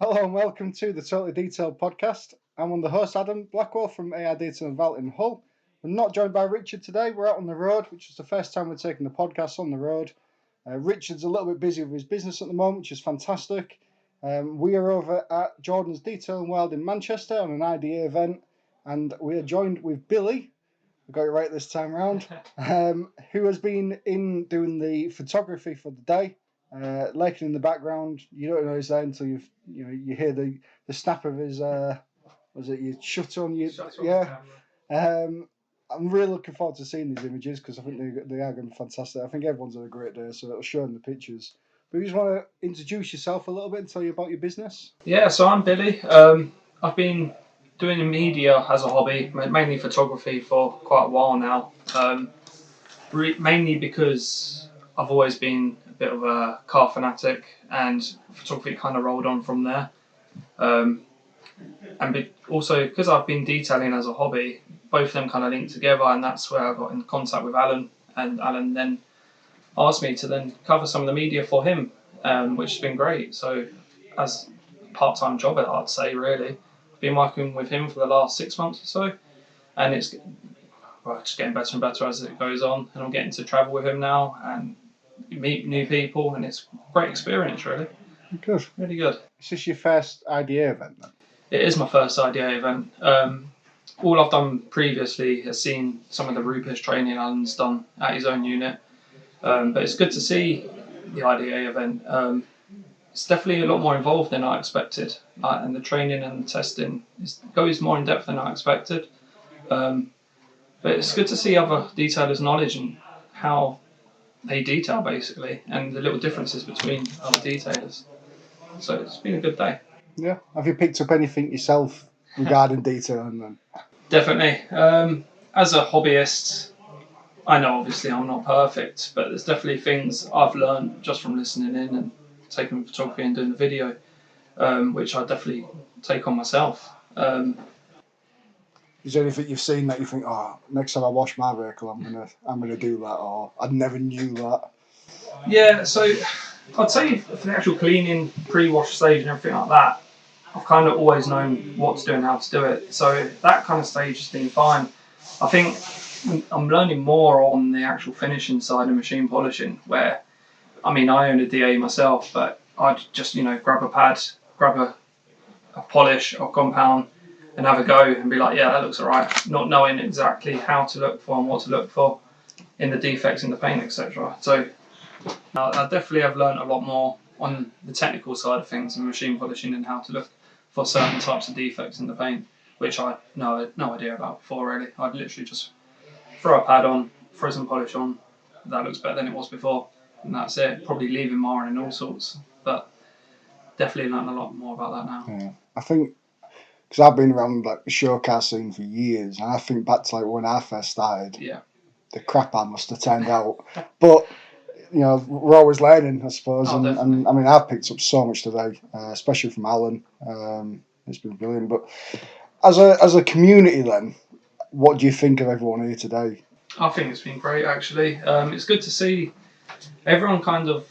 Hello and welcome to the Totally Detailed podcast. I'm one of the hosts, Adam Blackwell from AI Data and Vault in Hull. We're not joined by Richard today. We're out on the road, which is the first time we're taking the podcast on the road. Richard's a little bit busy with his business at the moment, which is fantastic. We are over at Jordan's Detail and World in Manchester on an IDA event, and we are joined with Billy. We got it right this time around. Who has been in doing the photography for the day. Lakin in the background, you don't know he's there until you hear the snap of his was it your shutter on you? Yeah. I'm really looking forward to seeing these images because I think they are going to be fantastic. I think everyone's had a great day, so it'll show in the pictures. But you just want to introduce yourself a little bit and tell you about your business? Yeah, so I'm Billy. I've been doing media as a hobby, mainly photography, for quite a while now. Mainly because I've always been a bit of a car fanatic, and photography kind of rolled on from there. Also because I've been detailing as a hobby, both of them kind of linked together, and that's where I got in contact with Alan. And Alan then asked me to then cover some of the media for him, which has been great. So as a part-time job, I'd say, really. I've been working with him for the last 6 months or so, and it's just getting better and better as it goes on, and I'm getting to travel with him now and meet new people, and it's a great experience, really. Good. Really good. Is this your first IDA event then? It is my first IDA event. All I've done previously has seen some of the Rupish training Alan's done at his own unit, but it's good to see the IDA event. It's definitely a lot more involved than I expected, and the training and the testing goes more in depth than I expected. But it's good to see other detailers' knowledge and how they detail, basically, and the little differences between other detailers. So it's been a good day. Yeah. Have you picked up anything yourself regarding detailing then? Definitely. As a hobbyist, I know obviously I'm not perfect, but there's definitely things I've learned just from listening in and taking photography and doing the video, which I definitely take on myself. Is there anything you've seen that you think, next time I wash my vehicle, I'm gonna do that, or I never knew that? Yeah, so I'd say for the actual cleaning, pre-wash stage and everything like that, I've kind of always known what to do and how to do it. So that kind of stage has been fine. I think I'm learning more on the actual finishing side of machine polishing, where, I mean, I own a DA myself, but I'd just, grab a pad, grab a polish or compound and have a go and be like, yeah, that looks all right, not knowing exactly how to look for and what to look for in the defects in the paint, etc. So I definitely have learned a lot more on the technical side of things in machine polishing and how to look for certain types of defects in the paint, which I had no idea about before, really. I'd literally just throw a pad on, throw some polish on, that looks better than it was before, and that's it. Probably leaving more and all sorts, but definitely learned a lot more about that now. Yeah. I think, because I've been around like the show car scene for years, and I think back to like when I first started, the crap I must have turned out. But we're always learning, I suppose. Oh, and I mean, I've picked up so much today, especially from Alan. It's been brilliant. But as a community, then, what do you think of everyone here today? I think it's been great, actually. It's good to see everyone kind of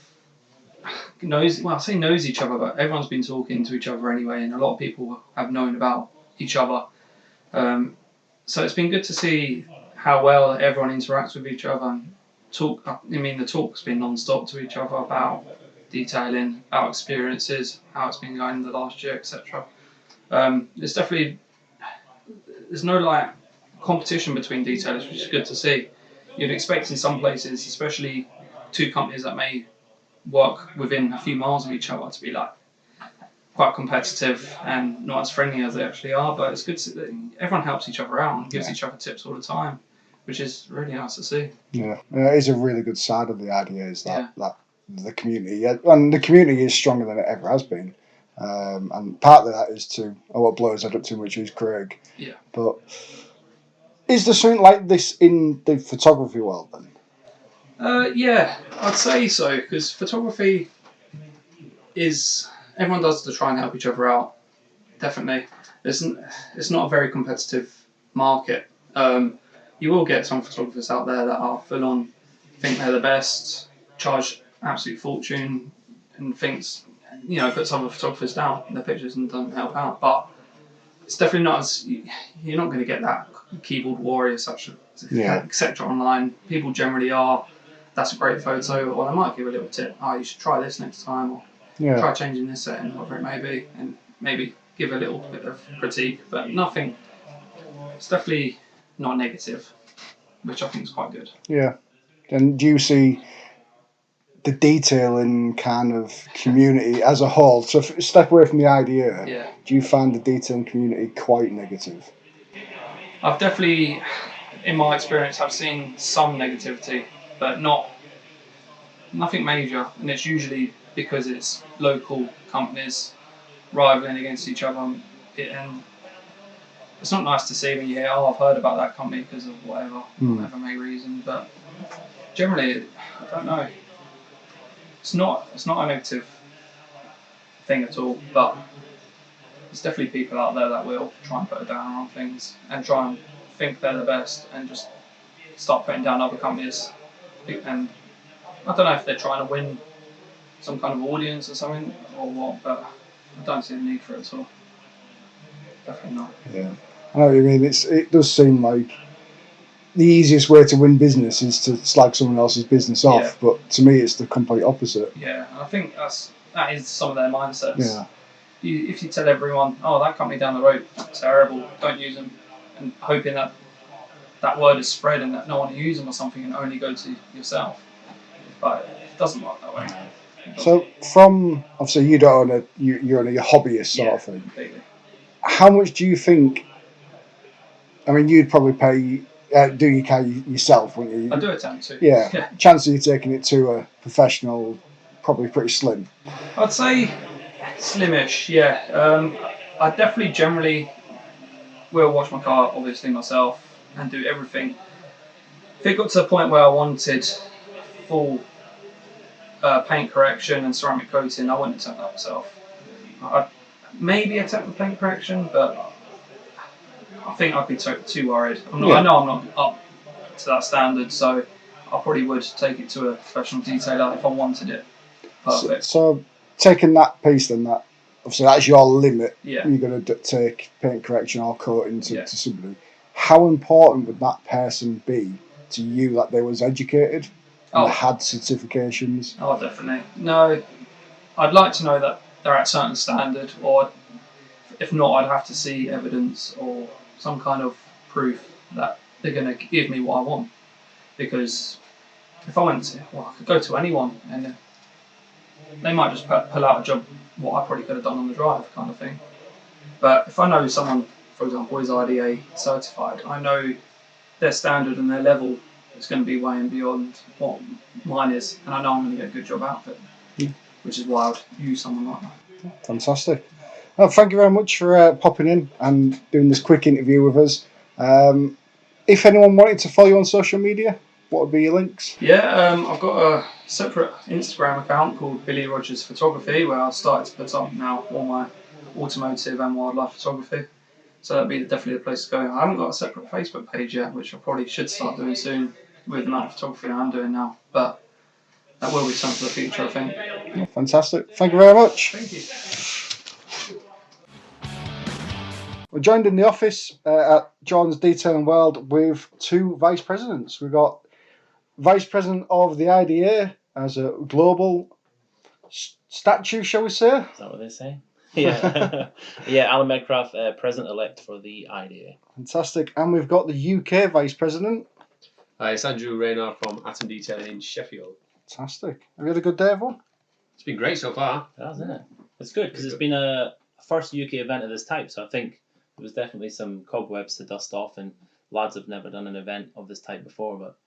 knows each other, but everyone's been talking to each other anyway, and a lot of people have known about each other. So it's been good to see how well everyone interacts with each other and talk. I mean, the talk's been non-stop to each other about detailing, about experiences, how it's been going in the last year, etc. There's no competition between detailers, which is good to see. You'd expect in some places, especially two companies that may work within a few miles of each other, to be quite competitive and not as friendly as they actually are. But it's good to see that everyone helps each other out and gives each other tips all the time, which is really nice to see. Yeah, it is a really good side of the idea, is that the community, and the community is stronger than it ever has been. And part of that is to what blows head up to, which is Craig. Yeah. But is there something like this in the photography world then? Yeah, I'd say so, because photography is, everyone does to try and help each other out. Definitely, it's not a very competitive market. You will get some photographers out there that are full on, think they're the best, charge absolute fortune, and thinks puts other photographers down in their pictures and doesn't help out. But it's definitely not as you're not going to get that keyboard warrior such etc. online. People generally are. That's a great photo, or they might give a little tip. Oh, you should try this next time, or try changing this setting, whatever it may be, and maybe give a little bit of critique, but nothing. It's definitely not negative, which I think is quite good. Yeah. And do you see the detailing kind of community as a whole? So step away from the idea. Yeah. Do you find the detailing community quite negative? I've definitely, in my experience, I've seen some negativity, but nothing major, and it's usually because it's local companies rivaling against each other, and it's not nice to see when you hear, oh, I've heard about that company because of whatever may reason, but generally, I don't know. It's not a negative thing at all, but there's definitely people out there that will try and put a down on things and try and think they're the best and just start putting down other companies. And I don't know if they're trying to win some kind of audience or something or what, but I don't see the need for it at all. Definitely not. Yeah, I know what you mean. It does seem like the easiest way to win business is to slag someone else's business off, but to me it's the complete opposite. Yeah, I think that is some of their mindsets. Yeah. If you tell everyone, oh, that company down the road, terrible, don't use them, and hoping that word is spread and that no one will use them or something and only go to yourself. But it doesn't work that way. So from, obviously you don't own you're only a hobbyist sort of thing. Completely. How much do you think, I mean you'd probably pay, do your car yourself, wouldn't you? I do attempt to. Yeah. Chances of you taking it to a professional, probably pretty slim. I'd say slimish, yeah. I definitely generally will wash my car, obviously, myself and do everything. If it got to the point where I wanted full paint correction and ceramic coating, I wouldn't attempt that myself. I'd maybe attempt the paint correction, but I think I'd be too worried. I know I'm not up to that standard, so I probably would take it to a professional detailer if I wanted it perfect. So taking that piece then, that obviously that's your limit. Yeah. You're going to take paint correction or coating to somebody. How important would that person be to you that they was educated and had certifications? Oh, definitely. No, I'd like to know that they're at a certain standard, or if not, I'd have to see evidence or some kind of proof that they're going to give me what I want. Because if I went to, I could go to anyone and they might just pull out a job what I probably could have done on the drive kind of thing. But if I know someone, for example, is IDA certified, I know their standard and their level is going to be way and beyond what mine is, and I know I'm going to get a good job out of it, which is why I'd use someone like that. Fantastic. Well, thank you very much for popping in and doing this quick interview with us. If anyone wanted to follow you on social media, what would be your links? Yeah, I've got a separate Instagram account called Billy Rogers Photography where I've started to put up now all my automotive and wildlife photography. So that'd be definitely the place to go. I haven't got a separate Facebook page yet, which I probably should start doing soon with the amount of photography I'm doing now. But that will be something for the future, I think. Yeah, fantastic. Thank you very much. Thank you. We're joined in the office at John's Detailing World with two vice presidents. We've got vice president of the IDA as a global statue, shall we say? Is that what they say? Yeah. Yeah, Alan Medcraft, president-elect for the IDA. Fantastic. And we've got the UK vice president. Hi, it's Andrew Rayner from Atom Detailing in Sheffield. Fantastic. Have you had a good day, everyone? It's been great so far. It has, isn't it? It's good because it's been a first UK event of this type, so I think there was definitely some cobwebs to dust off, and lads have never done an event of this type before, but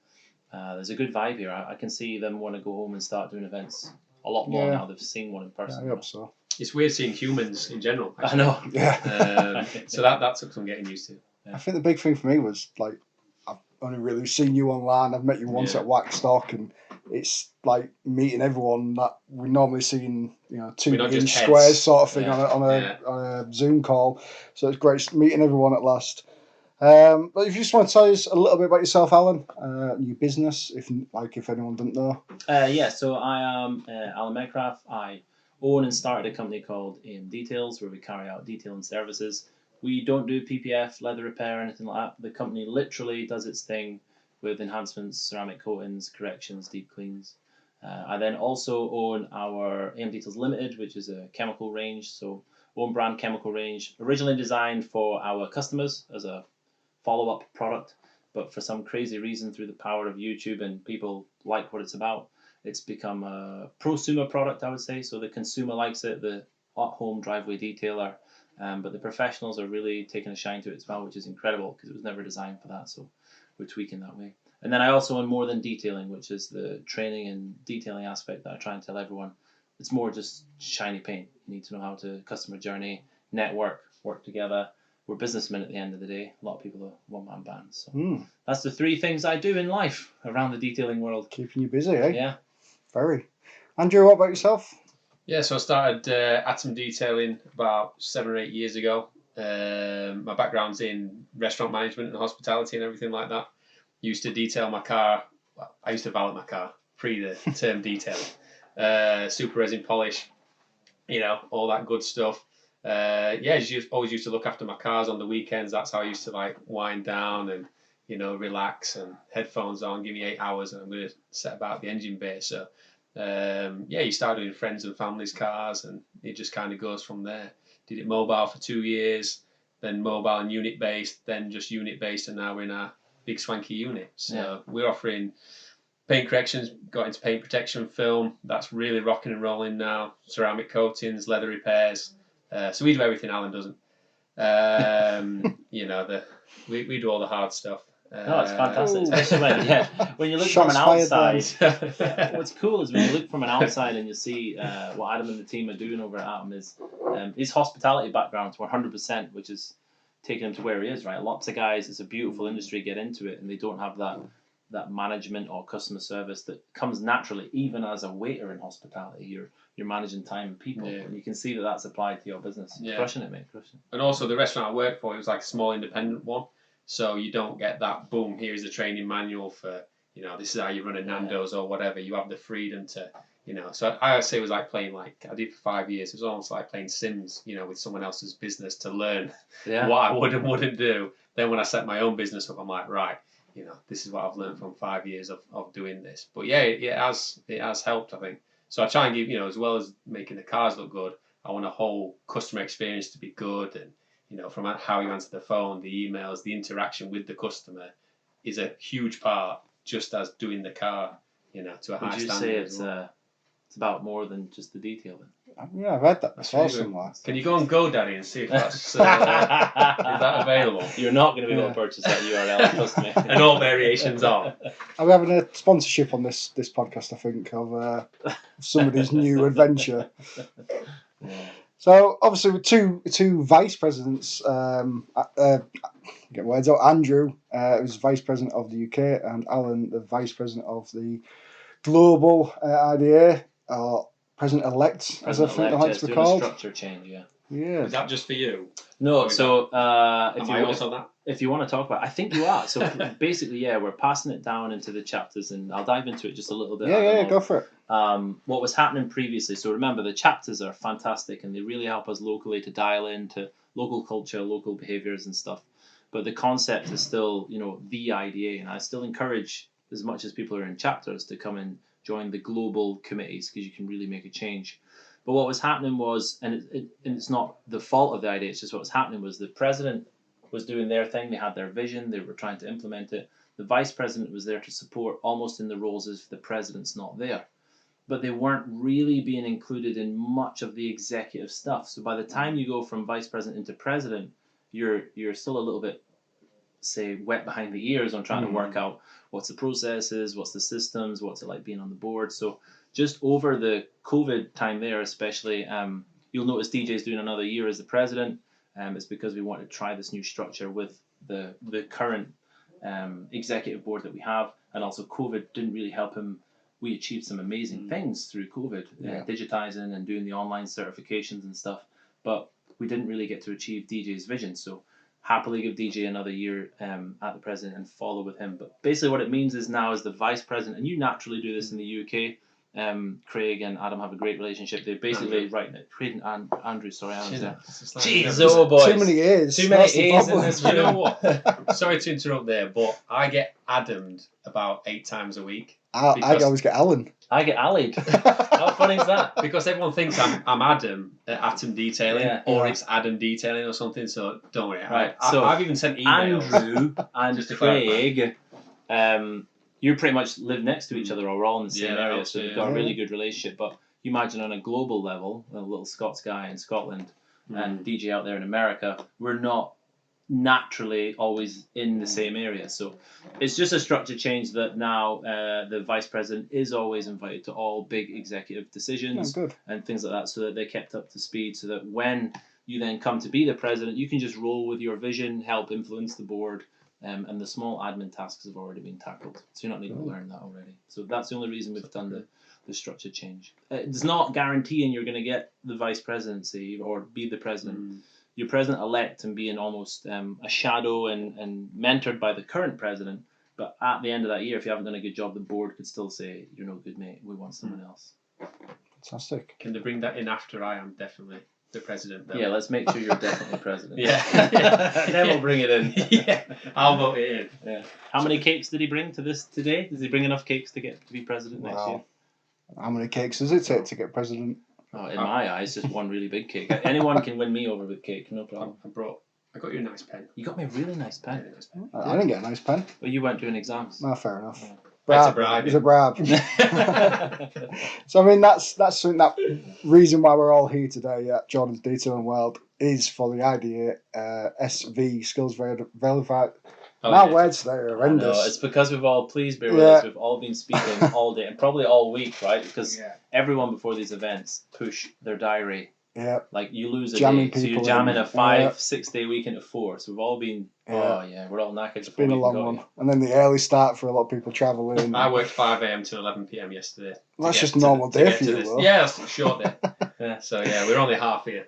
there's a good vibe here. I can see them want to go home and start doing events a lot more now they've seen one in person. Yeah, I hope so. It's weird seeing humans in general. Actually. I know. Yeah. So that took some getting used to. Yeah. I think the big thing for me was, like, I've only really seen you online. I've met you once at Waxstock, and it's like meeting everyone that we normally see in 2-inch squares sort of thing on a Zoom call. So it's great meeting everyone at last. But if you just want to tell us a little bit about yourself, Alan, your business, if anyone doesn't know. So I am Alan Medcraft. I own and started a company called AM Details, where we carry out detailing services. We don't do PPF, leather repair, anything like that. The company literally does its thing with enhancements, ceramic coatings, corrections, deep cleans. I then also own our AM Details Limited, which is a chemical range, so own brand chemical range, originally designed for our customers as a follow-up product, but for some crazy reason, through the power of YouTube and people like what it's about, it's become a prosumer product, I would say. So the consumer likes it, the at-home driveway detailer, but the professionals are really taking a shine to it as well, which is incredible because it was never designed for that. So we're tweaking that way. And then I also own More Than Detailing, which is the training and detailing aspect that I try and tell everyone. It's more just shiny paint. You need to know how to customer journey, network, work together. We're businessmen at the end of the day. A lot of people are one-man bands. So that's the 3 things I do in life around the detailing world. Keeping you busy, eh? Yeah. Very. Andrew, what about yourself? Yeah, so I started Atom Detailing about 7 or 8 years ago. My background's in restaurant management and hospitality and everything like that. Used to detail my car. Well, I used to valet my car pre the term detailing. Super resin polish, all that good stuff. Always used to look after my cars on the weekends. That's how I used to like wind down and relax and headphones on. Give me 8 hours and I'm going to set about the engine bay. So you start doing friends and family's cars and it just kind of goes from there. Did it mobile for 2 years, then mobile and unit based, then just unit based, and now we're in our big swanky unit. So we're offering paint corrections, got into paint protection film. That's really rocking and rolling now. Ceramic coatings, leather repairs. So we do everything Alan doesn't. We do all the hard stuff. No, it's fantastic, especially when you look Shots from an fired, outside. What's cool is when you look from an outside and you see what Adam and the team are doing over at Atom is his hospitality background's 100%, which is taking him to where he is, right? Lots of guys, it's a beautiful industry, get into it, and they don't have that management or customer service that comes naturally, even as a waiter in hospitality. You're managing time and people, and you can see that that's applied to your business. Crushing it, mate, crushing it. And also the restaurant I worked for, it was like a small independent one, so you don't get that boom, here's the training manual for this is how you run a Nando's or whatever. You have the freedom to so I say it was like playing, like I did for 5 years, it was almost like playing Sims, with someone else's business to learn what I would and wouldn't do. Then when I set my own business up, I'm like, right, this is what I've learned from 5 years of doing this. But yeah, it has helped, I think. So I try and give, as well as making the cars look good, I want a whole customer experience to be good. And, from how you answer the phone, the emails, the interaction with the customer is a huge part, just as doing the car, to a high standard. Would you say it's about more than just the detailing? Yeah, I've heard that before somewhere. Can you go on GoDaddy and see if that's is that available? You're not going to be able to purchase that URL, trust me. And all variations are. Are we having a sponsorship on this podcast, I think, of somebody's new adventure? So, obviously, with two vice presidents, get words out, Andrew, who's vice president of the UK, and Alan, the vice president of the global IDA, or president-elect, as I think they like to be called. Structure change, yeah. Yeah. Is that just for you? No, so if you want to talk about it, I think you are. So basically, we're passing it down into the chapters, and I'll dive into it just a little bit. Yeah, go for it. What was happening previously. So remember, the chapters are fantastic, and they really help us locally to dial into local culture, local behaviours and stuff. But the concept is still, the IDA, and I still encourage, as much as people are in chapters, to come and join the global committees, because you can really make a change. But what was happening was, and it's not the fault of the IDA, it's just what was happening was the president was doing their thing, they had their vision, they were trying to implement it. The vice president was there to support, almost in the roles as the president's not there. But they weren't really being included in much of the executive stuff. So by the time you go from vice president into president, you're still a little bit, say, wet behind the ears on trying to work out what's the processes, what's the systems, what's it like being on the board. So just over the COVID time there, especially, you'll notice DJ's doing another year as the president. It's because we want to try this new structure with the current executive board that we have, and also COVID didn't really help him. We achieved some amazing things through COVID, digitizing and doing the online certifications and stuff, but we didn't really get to achieve DJ's vision. So happily give DJ another year at the president and follow with him. But basically what it means is now as the vice president, and you naturally do this in the UK, Craig and Adam have a great relationship. They basically Craig and Andrew. Sorry, Alan's there. Jeez, oh boys. Too many A's. Too many That's the A's in problem. this. You know what? Sorry to interrupt there, but I get Adam'd about 8 times a week. I Because- always get Alan. I get allied. How funny is that? Because everyone thinks I'm Adam at Atom Detailing, Yeah. or Yeah. it's Adam Detailing or something. So don't worry. Right, I've even sent emails. Andrew and Just to Craig, you pretty much live next to each other, or we're all in the same Yeah, area, helps, so we've yeah. got a really good relationship. But you imagine on a global level, a little Scots guy in Scotland and DJ out there in America, we're not naturally always in the same area. So it's just a structure change that now the vice president is always invited to all big executive Yeah, decisions good. and things like that, so that they're kept up to speed, so that when you then come to be the president, you can just roll with your vision, help influence the board, and the small admin tasks have already been tackled. So you're not needing to learn that already. So that's the only reason we've done the structure change. It's not guaranteeing you're going to get the vice presidency or be the president. You're president-elect and being almost a shadow and mentored by the current president. But at the end of that year, if you haven't done a good job, the board could still say, you're no good, mate. We want someone else. Fantastic. Can they bring that in after I am definitely the president, though? Yeah, let's make sure you're definitely president. Yeah. Then we'll bring it in. Yeah, I'll vote it in. Yeah. How many cakes did he bring to this today? Does he bring enough cakes to get to be president next year? Wow. How many cakes does it take to get president? Oh, in my eyes, just one really big cake. Anyone can win me over with cake, no problem. I got you a nice pen. You got me a really nice pen. Really nice pen. I didn't get a nice pen. But you weren't doing exams. No, fair enough. Yeah. That's a bribe. It's a bribe. So I mean, that's something, that reason why we're all here today at Jordan's Detailing World is for the idea SV skills verified. My words today are I know, horrendous. it's because we've all, please bear with Yeah. us, we've all been speaking all day and probably all week, right? Because Yeah. everyone before these events push their diary. Yeah, Like you lose a Jamming day, so you're people jamming in. a 5, Yeah. 6 day week into 4. So we've all been, we're all knackered. it's been a long one. And then the early start for a lot of people travelling. I worked 5 a.m. to 11 p.m. yesterday. That's just a normal day for you, though. Yeah, that's a short day. Yeah. So yeah, we're only half here.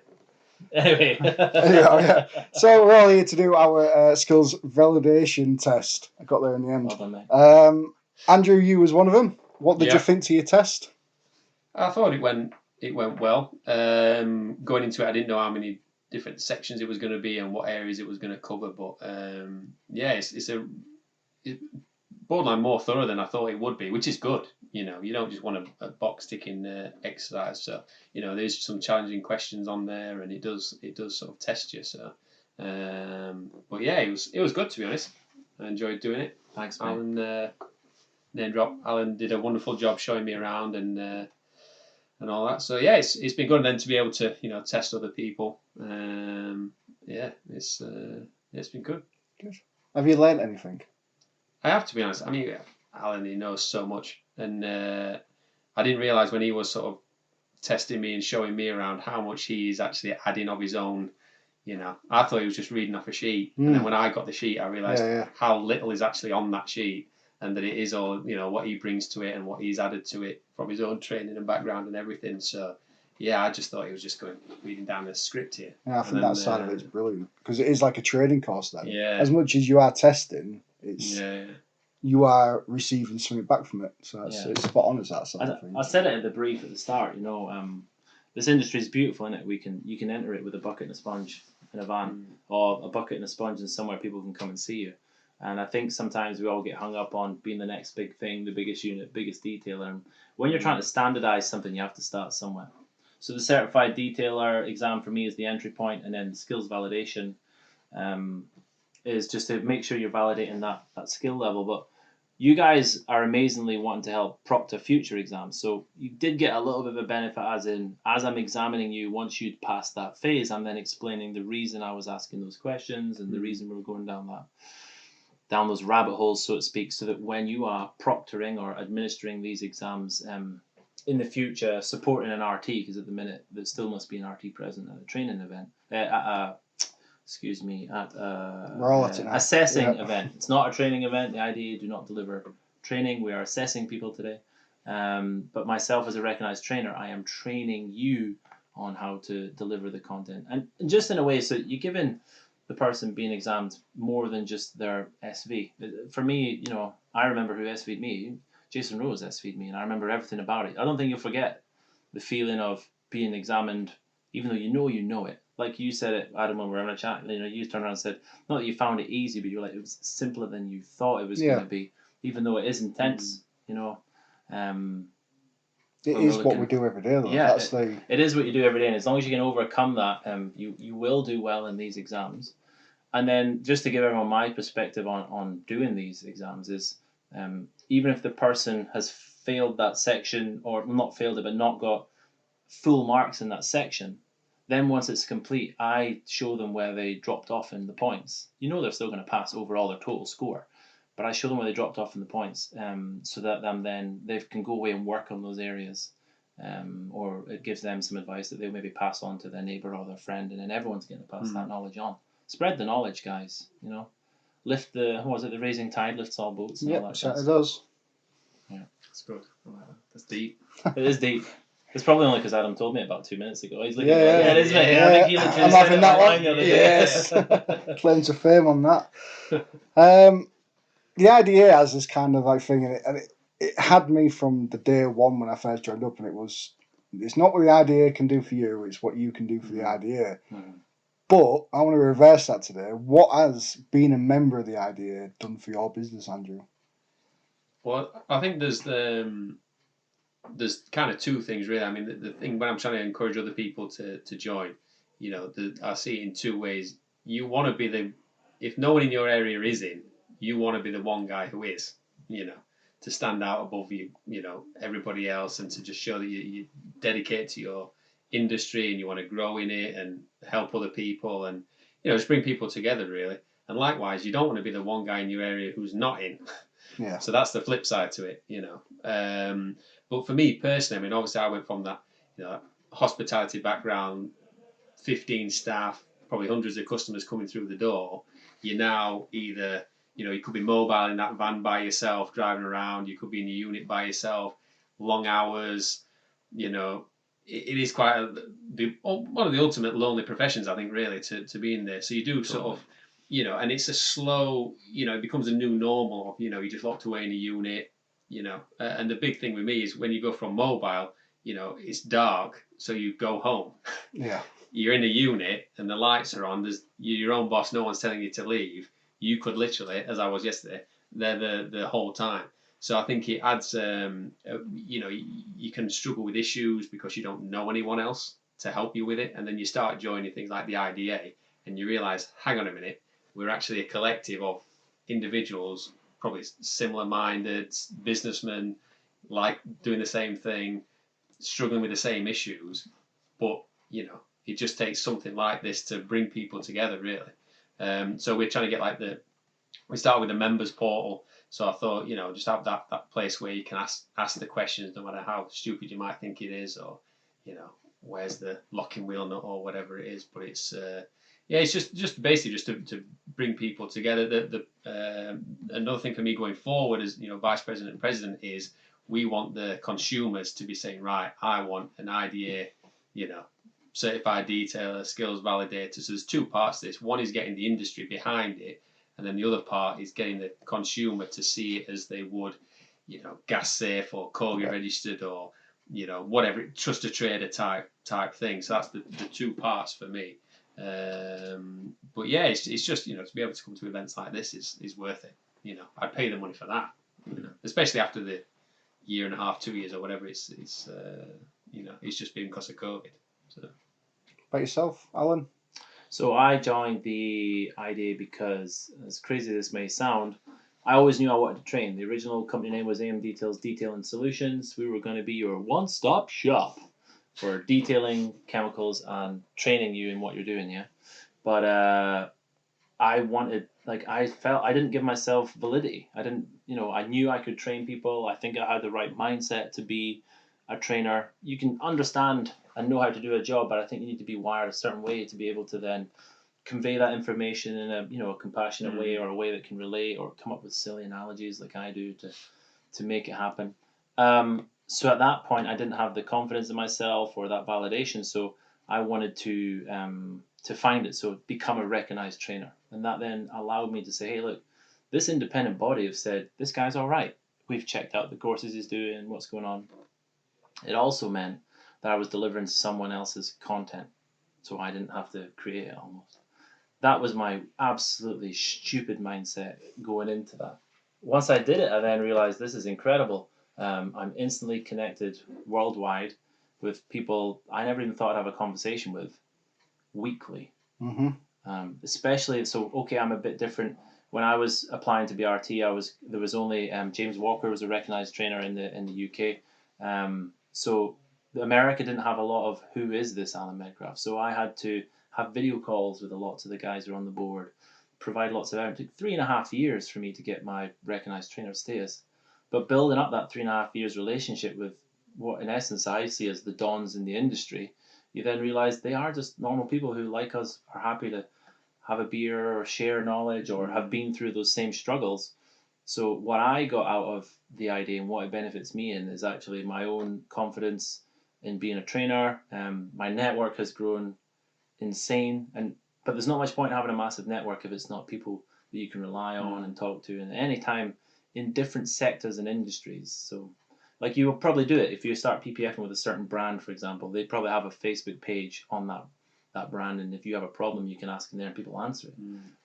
Anyway. Yeah. So we're all here to do our skills validation test. I got there in the end. Well done, mate. Andrew, you was one of them. What did Yeah. you think to your test? I thought it went well. Going into it, I didn't know how many different sections it was going to be and what areas it was going to cover. But yeah, it's borderline more thorough than I thought it would be, which is good. You know, you don't just want a box ticking exercise. So you know, there's some challenging questions on there, and it does sort of test you. So, but yeah, it was good, to be honest. I enjoyed doing it. Thanks, mate. Alan, name drop. Alan did a wonderful job showing me around and all that. So yeah, it's been good. And then to be able to test other people. Yeah, it's been good. Have you learnt anything? I have to be honest. I mean, Alan, he knows so much, and I didn't realise when he was sort of testing me and showing me around how much he is actually adding of his own. You know, I thought he was just reading off a sheet, and then when I got the sheet, I realised how little is actually on that sheet, and that it is all what he brings to it and what he's added to it from his own training and background and everything. So. Yeah, I just thought he was just reading down the script here. Yeah, I think that side of it's brilliant because it is like a training course then. Yeah. As much as you are testing, it's Yeah. you are receiving something back from it. So it's spot on as that side of things. I said it in the brief at the start. This industry is beautiful, isn't it? You can enter it with a bucket and a sponge in a van, or a bucket and a sponge and somewhere people can come and see you. And I think sometimes we all get hung up on being the next big thing, the biggest unit, biggest detailer. And when you're trying to standardize something, you have to start somewhere. So the certified detailer exam for me is the entry point, and then the skills validation is just to make sure you're validating that skill level. But you guys are amazingly wanting to help proctor future exams. So you did get a little bit of a benefit as I'm examining you, once you'd passed that phase, I'm then explaining the reason I was asking those questions and the reason we were going down those rabbit holes, so to speak, so that when you are proctoring or administering these exams, in the future, supporting an RT, because at the minute there still must be an RT present at a training event, assessing event. It's not a training event. The idea do not deliver training. We are assessing people today. But myself as a recognised trainer, I am training you on how to deliver the content, and just in a way, so you're giving the person being examined more than just their SV. For me, I remember who SV'd me. Jason Rose SV'd me, and I remember everything about it. I don't think you'll forget the feeling of being examined, even though you know it. Like you said it, Adam, when we were having a chat, you turned around and said, not that you found it easy, but you were like, it was simpler than you thought it was going to be, even though it is intense, It is what we do every day, though. Yeah, it is what you do every day, and as long as you can overcome that, you will do well in these exams. And then just to give everyone my perspective on doing these exams is, even if the person has failed that section, or not failed it, but not got full marks in that section, then once it's complete, I show them where they dropped off in the points. They're still going to pass overall their total score, but I show them where they dropped off in the points, so that then they can go away and work on those areas, or it gives them some advice that they'll maybe pass on to their neighbour or their friend, and then everyone's going to pass that knowledge on. Spread the knowledge, guys. Lift the raising tide lifts all boats. And all that it does. Yeah, that's good. That's deep. It is deep. It's probably only because Adam told me about 2 minutes ago. He's looking it is, mate. Yeah, I think he literally I'm said having it that online one. the other day. Yes. Claim to fame on that. The idea has this kind of like thing in it, and it had me from the day one when I first joined up, and it's not what the idea can do for you, it's what you can do for the idea. But I want to reverse that today. What has being a member of the idea done for your business, Andrew? Well, I think there's kind of two things really. I mean, the thing when I'm trying to encourage other people to join, I see it in two ways. You want to be if no one in your area is in, you want to be the one guy who is, to stand out above everybody else, and to just show that you dedicate to your industry and you want to grow in it and help other people, and just bring people together really. And likewise, you don't want to be the one guy in your area who's not in. Yeah. So that's the flip side to it, But for me personally, I mean, obviously I went from that hospitality background, 15 staff, probably hundreds of customers coming through the door. You're now either, you could be mobile in that van by yourself, driving around. You could be in your unit by yourself, long hours. It is quite one of the ultimate lonely professions, I think, really, to be in there. So you do sort of, and it's a slow, it becomes a new normal. You're just locked away in a unit, and the big thing with me is when you go from mobile, it's dark, so you go home. Yeah. You're in a unit and the lights are on. You're your own boss. No one's telling you to leave. You could literally, as I was yesterday, there the whole time. So I think it adds, you can struggle with issues because you don't know anyone else to help you with it. And then you start joining things like the IDA and you realise, hang on a minute, we're actually a collective of individuals, probably similar-minded businessmen, like doing the same thing, struggling with the same issues. But, it just takes something like this to bring people together, really. So we're trying to get we start with the members portal. So I thought, just have that place where you can ask the questions, no matter how stupid you might think it is, or, where's the locking wheel nut or whatever it is. But it's, it's just basically just to bring people together. Another thing for me going forward as, vice president and president is we want the consumers to be saying, right, I want an IDA, certified detailer, skills validator. So there's two parts to this. One is getting the industry behind it, and then the other part is getting the consumer to see it as they would, gas safe or Corgi registered or, whatever, trust a trader type thing. So that's the two parts for me. But yeah, it's just, to be able to come to events like this is worth it. I'd pay the money for that, especially after the year and a half, 2 years or whatever. It's just been because of COVID. So. By yourself, Alan? So I joined the IDA because, as crazy as this may sound, I always knew I wanted to train. The original company name was AM Details Detailing Solutions. We were going to be your one-stop shop for detailing chemicals and training you in what you're doing, yeah. But I wanted, I felt I didn't give myself validity. I didn't, I knew I could train people. I think I had the right mindset to be a trainer. You can understand and know how to do a job, but I think you need to be wired a certain way to be able to then convey that information in a compassionate way, or a way that can relate, or come up with silly analogies like I do to make it happen. So at that point, I didn't have the confidence in myself or that validation. So I wanted to find it. So become a recognized trainer, and that then allowed me to say, hey, look, this independent body have said this guy's all right. we've checked out the courses he's doing, what's going on. It also meant that I was delivering someone else's content, so I didn't have to create it almost. That was my absolutely stupid mindset going into that. Once I did it, I then realized this is incredible. I'm instantly connected worldwide with people I never even thought I'd have a conversation with weekly. Mm-hmm. Especially, so okay, I'm a bit different. When I was applying to be RT, there was only James Walker was a recognised trainer in the UK. So America didn't have a lot of who is this Alan Medcraft. So I had to have video calls with a lot of the guys who are on the board, provide lots of evidence. It took 3.5 years for me to get my recognised trainer status. But building up that 3.5 years relationship with what in essence I see as the dons in the industry, you then realise they are just normal people who, like us, are happy to have a beer or share knowledge or have been through those same struggles. So what I got out of the idea and what it benefits me in is actually my own confidence in being a trainer. My network has grown insane, but there's not much point in having a massive network if it's not people that you can rely on and talk to, and any time in different sectors and industries. So like you will probably do it if you start PPFing with a certain brand, for example. They probably have a Facebook page on that brand, and if you have a problem you can ask in there and people answer it.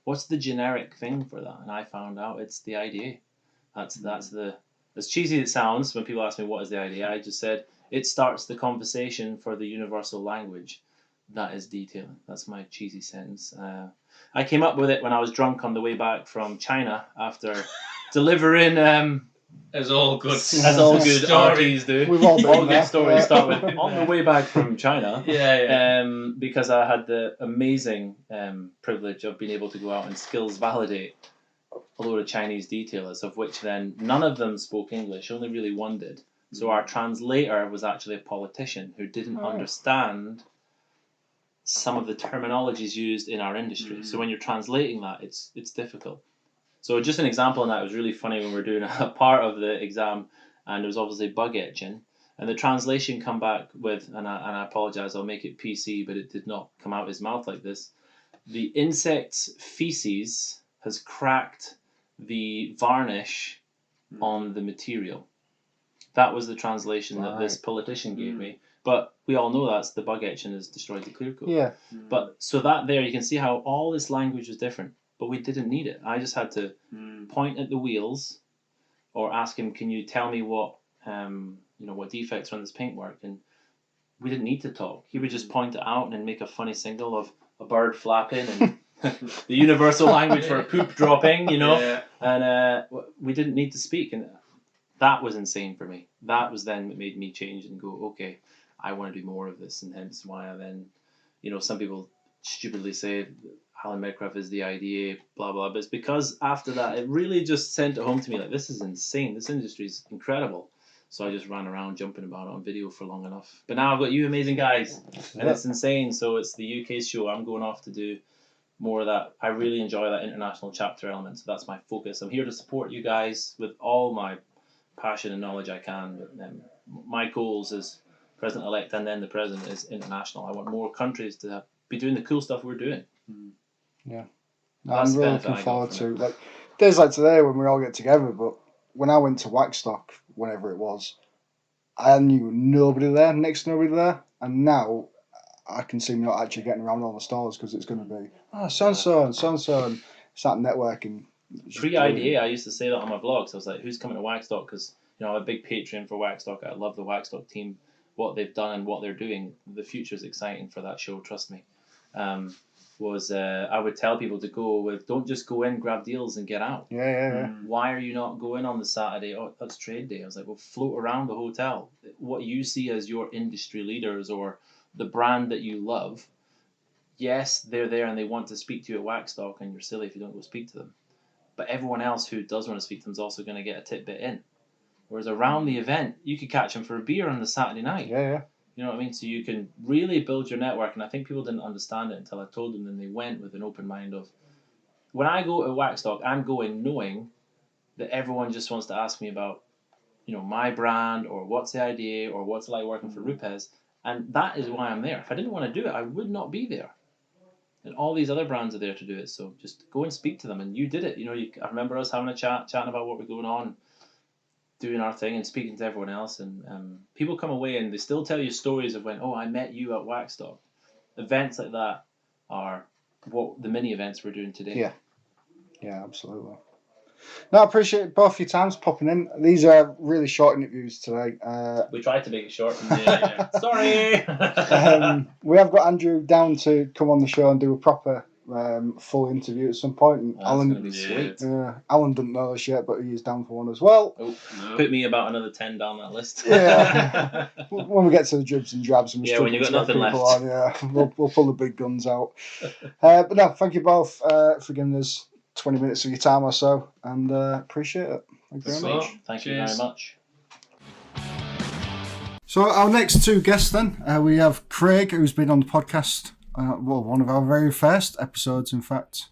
What's the generic thing for that? And I found out it's the IDA. That's the, as cheesy as it sounds when people ask me what is the IDA, I just said it starts the conversation for the universal language that is detailing. That's my cheesy sentence. I came up with it when I was drunk on the way back from China after delivering as all good RTs do. We've all been All there. good stories start with on the way back from China. Yeah. Because I had the amazing privilege of being able to go out and skills validate a load of Chinese detailers, of which then none of them spoke English, only really one did. So our translator was actually a politician who didn't understand some of the terminologies used in our industry. So when you're translating that, it's difficult. So just an example on that, it was really funny when we were doing a part of the exam, and there was obviously bug etching, and the translation come back with, and I apologise, I'll make it PC, but it did not come out his mouth like this. The insect's feces has cracked the varnish on the material. That was the translation that this politician gave me. But we all know that's the bug etching has destroyed the clear coat. Yeah. But so that there, you can see how all this language was different, but we didn't need it. I just had to point at the wheels or ask him, can you tell me what what defects are on this paintwork? And we didn't need to talk. He would just point it out and then make a funny signal of a bird flapping and the universal language for a poop dropping, and we didn't need to speak. And that was insane for me. That was then what made me change and go, okay, I want to do more of this, and hence why I then, some people stupidly say Alan Medcraft is the IDA, blah, blah, but it's because after that, it really just sent it home to me, like, this is insane. This industry is incredible. So I just ran around jumping about it on video for long enough. But now I've got you amazing guys, and it's insane. So it's the UK show. I'm going off to do more of that. I really enjoy that international chapter element, so that's my focus. I'm here to support you guys with all my passion and knowledge I can. But my goals as President-elect and then the President is international. I want more countries to be doing the cool stuff we're doing. Yeah. That's I'm the really benefit looking I got forward from to days like today when we all get together. But when I went to Waxstock, whenever it was, I knew nobody there, next to nobody there, and now I can see me not actually getting around all the stalls because it's going to be so and start networking. Pre-IDA, I used to say that on my vlogs. I was like, who's coming to Waxstock? Because I'm a big patron for Waxstock. I love the Waxstock team, what they've done and what they're doing. The future's exciting for that show, trust me. I would tell people to go with, don't just go in, grab deals and get out. Yeah. Why are you not going on the Saturday? Oh, that's trade day. I was like, well, float around the hotel. What you see as your industry leaders or the brand that you love, yes, they're there and they want to speak to you at Waxstock, and you're silly if you don't go speak to them. But everyone else who does want to speak to them is also going to get a tidbit in. Whereas around the event, you could catch them for a beer on the Saturday night. Yeah. You know what I mean? So you can really build your network, and I think people didn't understand it until I told them, and they went with an open mind of, when I go to Waxstock, I'm going knowing that everyone just wants to ask me about, my brand or what's the idea or what's it like working for Rupes, and that is why I'm there. If I didn't want to do it, I would not be there. And all these other brands are there to do it, so just go and speak to them, and you did it. I remember us having a chatting about what was going on. doing our thing and speaking to everyone else, and people come away and they still tell you stories of when, oh, I met you at Waxstock. Events like that are what the mini events we're doing today. Yeah, absolutely. No, I appreciate both your times popping in. These are really short interviews today. We tried to make it short. Sorry. We have got Andrew down to come on the show and do a proper full interview at some point. And That's going to be sweet. Alan doesn't know this yet, but he is down for one as well. Oh, no. Put me about another 10 down that list. Yeah. When we get to the dribs and drabs, and when you've got nothing left, we'll pull the big guns out. But no, thank you both for giving us 20 minutes of your time or so, and appreciate it. Thank you very much. Thank you very much. So our next two guests then, we have Craig, who's been on the podcast, one of our very first episodes, in fact.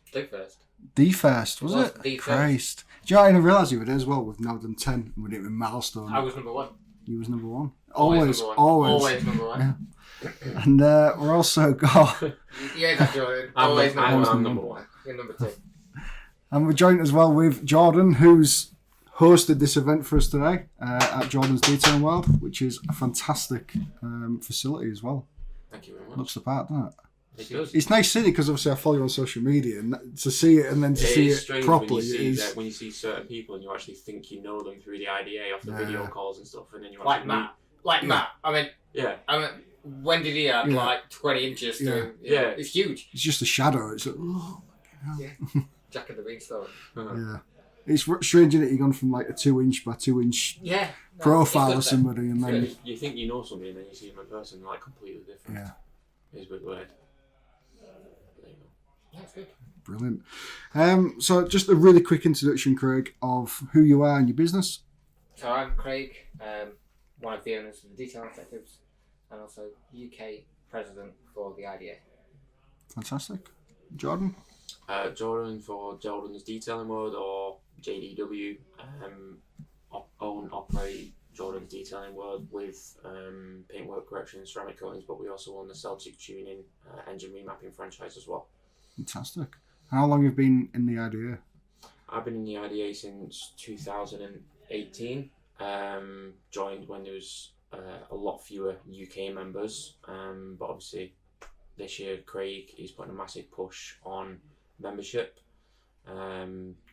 The first, was it? The Christ. Do you know, I didn't realise you were there as well. We've now done 10, and we did it with Milestone. I was number one. You was number one? Always number one. Yeah. And we're also got... Yeah, that's Jordan. Always number one. You're number two. And we're joined as well with Jordan, who's hosted this event for us today at Jordan's Detailing World, which is a fantastic facility as well. Thank you very much. Looks the part, doesn't it? It does. It's nice seeing it because obviously I follow you on social media, and to see it and then to see it properly when you see certain people and you actually think you know them through the IDA off the video calls and stuff, and then you like Matt. Matt. I mean, when did he have like 20 inches? It's huge. It's just a shadow. It's like, oh my God. Jack of the Beanstalk. Yeah. It's strange, isn't it? You've gone from like a 2-inch by 2-inch profile of somebody, and then you think you know somebody, and then you see them in person, like completely different. Yeah. It's a bit weird. That's good. Brilliant. So just a really quick introduction, Craig, of who you are and your business. So I'm Craig, one of the owners of the Detailing Detectives, and also UK president for the IDA. Fantastic. Jordan? Jordan for Jordan's Detailing World, or JDW. Operate Jordan's Detailing World with paintwork correction, ceramic coatings, but we also own the Celtic tuning engine remapping franchise as well. Fantastic. How long have you been in the IDA? I've been in the IDA since 2018. Joined when there was a lot fewer UK members, but obviously this year Craig is putting a massive push on membership,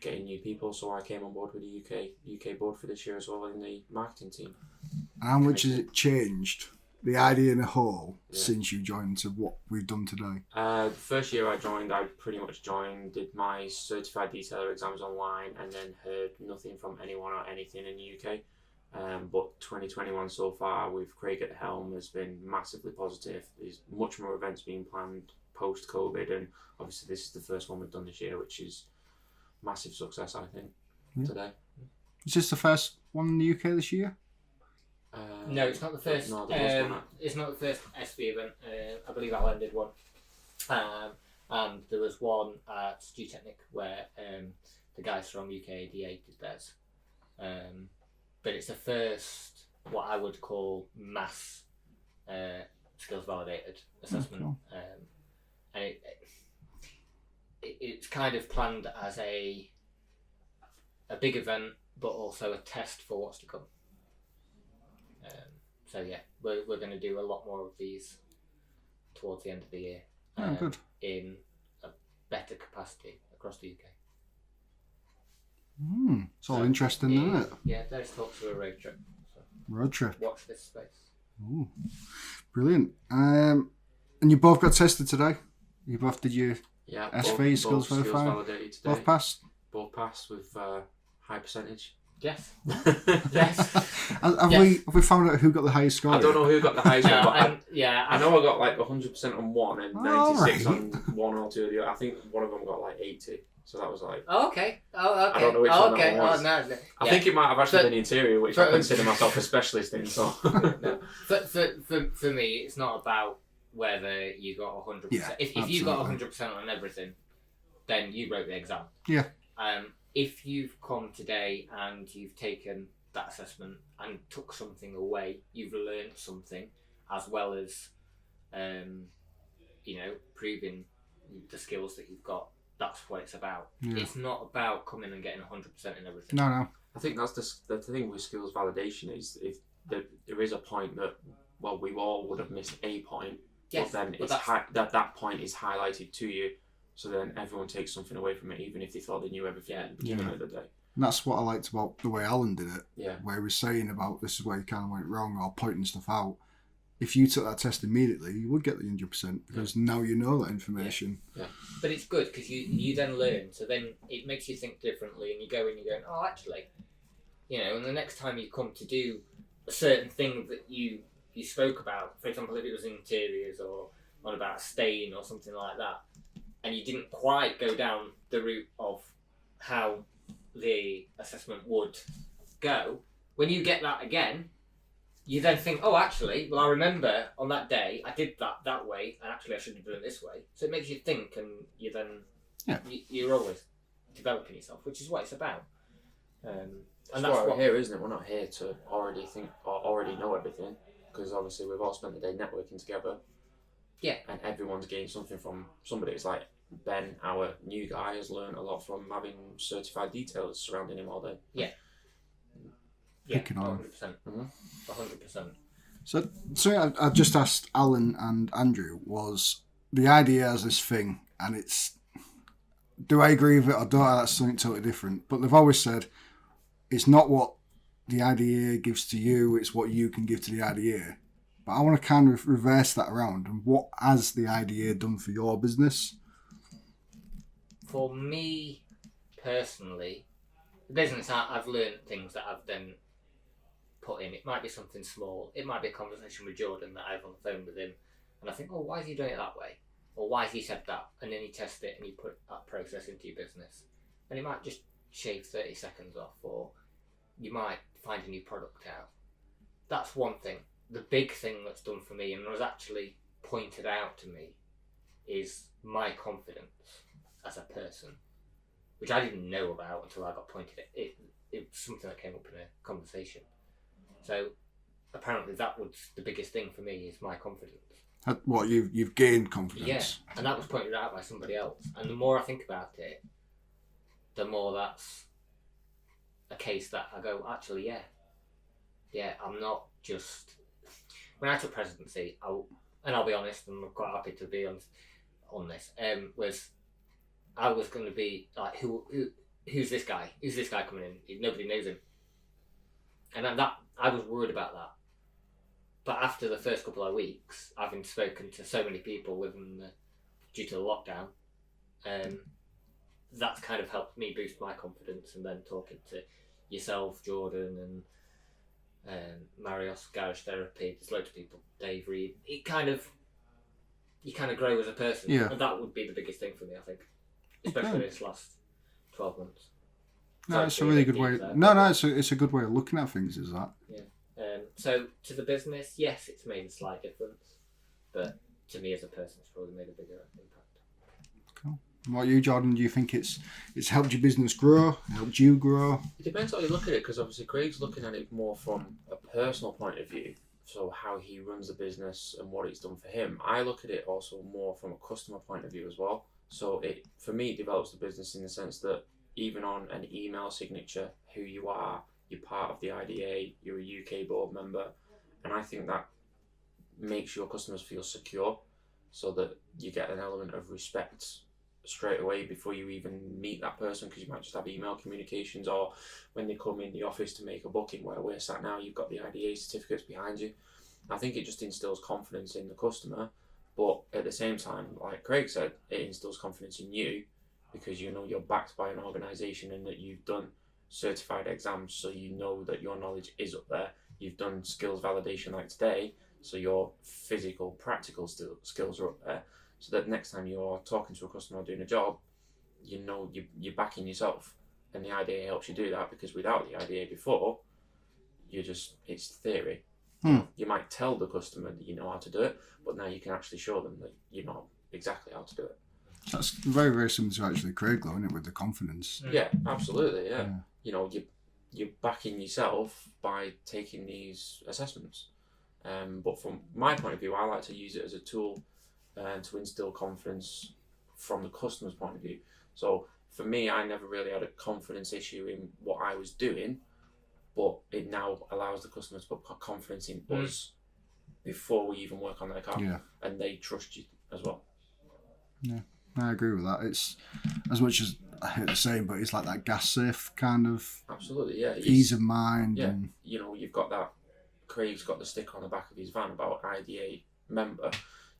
getting new people, so I came on board with the UK board for this year as well in the marketing team. How much has it changed, the idea in a whole, since you joined to what we've done today? The first year I joined, I pretty much did my certified detailer exams online, and then heard nothing from anyone or anything in the UK. But 2021 so far, with Craig at the helm, has been massively positive. There's much more events being planned post-COVID, and obviously this is the first one we've done this year, which is massive success, I think, today. Is this the first one in the UK this year? No, it's not the first. No, it's not the first SV event. I believe Alan did one, and there was one at Technic where the guys from UK ADA did theirs. But it's the first, what I would call mass skills validated assessment, cool. And it's kind of planned as a big event, but also a test for what's to come. So yeah, we're going to do a lot more of these towards the end of the year. Good. In a better capacity across the UK. It's all interesting, isn't it? Yeah, there's talks of a road trip. So road trip. watch this space. Ooh, brilliant. And you both got tested today? You both did your SV, skills verified? Both passed? Both passed with high percentage. Yes. Yes. Have we found out who got the highest score? I don't know who got the highest one, but I know I got like 100% on one and 96 right. on one or two of the other. I think one of them got like 80. So that was like... Oh, okay. I don't know which one that one was. No. I think it might have actually been interior, which I consider myself a specialist in. So no. For me, it's not about whether you got 100%. Yeah, if you got 100% on everything, then you wrote the exam. Yeah. If you've come today and you've taken that assessment and took something away, you've learned something, as well as, proving the skills that you've got. That's what it's about. Yeah. It's not about coming and getting 100% in everything. No. I think that's the thing with skills validation is if there is a point that, well, we all would have missed a point, Yes, but then but that point is highlighted to you, so then everyone takes something away from it, even if they thought they knew everything at the beginning of the day. And that's what I liked about the way Alan did it. Yeah. Where he was saying about this is where you kind of went wrong or pointing stuff out. If you took that test immediately, you would get the 100% because now you know that information. Yeah. But it's good because you then learn, so then it makes you think differently, and you go in, you're going, oh, actually, and the next time you come to do a certain thing that you spoke about, for example, if it was interiors or on about a stain or something like that, and you didn't quite go down the route of how the assessment would go, when you get that again, you then think, oh, actually, well, I remember on that day I did that way, and actually I should have done it this way. So it makes you think, and you then you're always developing yourself, which is what it's about. And that's why we're here, isn't it? We're not here to already think or already know everything, because obviously we've all spent the day networking together. Yeah. And everyone's gained something from somebody. It's like Ben, our new guy, has learned a lot from having certified detailers surrounding him all day. Yeah. Picking on 100%. 100%. So something I just asked Alan and Andrew was the idea as this thing, and it's, do I agree with it or don't I? That's something totally different. But they've always said it's not what the IDA gives to you, it's what you can give to the IDA. But I want to kind of reverse that around. And what has the IDA done for your business? For me, personally, the business, I've learned things that I've then put in. It might be something small. It might be a conversation with Jordan that I have on the phone with him. And I think, oh, why is he doing it that way? Or why has he said that? And then you test it and you put that process into your business. And it might just shave 30 seconds off, or you might find a new product out. That's one thing. The big thing that's done for me, and was actually pointed out to me, is my confidence as a person, which I didn't know about until I got pointed at. It was something that came up in a conversation. So apparently that was the biggest thing for me, is my confidence. What, you've gained confidence? Yeah, and that was pointed out by somebody else. And the more I think about it, the more that's a case that I go, actually, yeah, I'm not just... When I took presidency, I'll be honest, and I'm quite happy to be honest on this, was I was going to be like, who's this guy? Who's this guy coming in? Nobody knows him. And I was worried about that. But after the first couple of weeks, having spoken to so many people within due to the lockdown, that's kind of helped me boost my confidence. And then talking to yourself, Jordan, and Marios, Garage Therapy, there's loads of people, Dave Reed. You kind of grow as a person. Yeah. And that would be the biggest thing for me, I think. Especially this last 12 months. No, it's a really good way. It's a good way of looking at things, is that? Yeah. So to the business, yes, it's made a slight difference, but to me as a person, it's probably made a bigger impact. Cool. What about you, Jordan? Do you think it's helped your business grow? Helped you grow? It depends how you look at it, because obviously Craig's looking at it more from a personal point of view. So how he runs the business and what it's done for him. I look at it also more from a customer point of view as well. So for me, it develops the business in the sense that even on an email signature, who you are, you're part of the IDA, you're a UK board member, and I think that makes your customers feel secure, so that you get an element of respect straight away before you even meet that person, because you might just have email communications, or when they come in the office to make a booking where we're sat now, you've got the IDA certificates behind you. I think it just instills confidence in the customer, but at the same time, like Craig said, it instills confidence in you, because you know you're backed by an organisation and that you've done certified exams, so you know that your knowledge is up there. You've done skills validation like today, so your physical, practical skills are up there, so that next time you're talking to a customer or doing a job, you know you're backing yourself, and the IDA helps you do that, because without the IDA before, it's theory. You might tell the customer that you know how to do it, but now you can actually show them that you know exactly how to do it. That's very, very similar to actually Craig, though, isn't it, with the confidence? Yeah, absolutely, yeah. You know, you're backing yourself by taking these assessments. But from my point of view, I like to use it as a tool to instill confidence from the customer's point of view. So for me, I never really had a confidence issue in what I was doing. but it now allows the customer to put confidence in us before we even work on their car, and they trust you as well. Yeah, I agree with that. It's as much as I hate the saying, but it's like that gas safe kind of Absolutely, yeah. ease of mind. Yeah, and you know, you've got that. Craig's got the sticker on the back of his van about IDA member.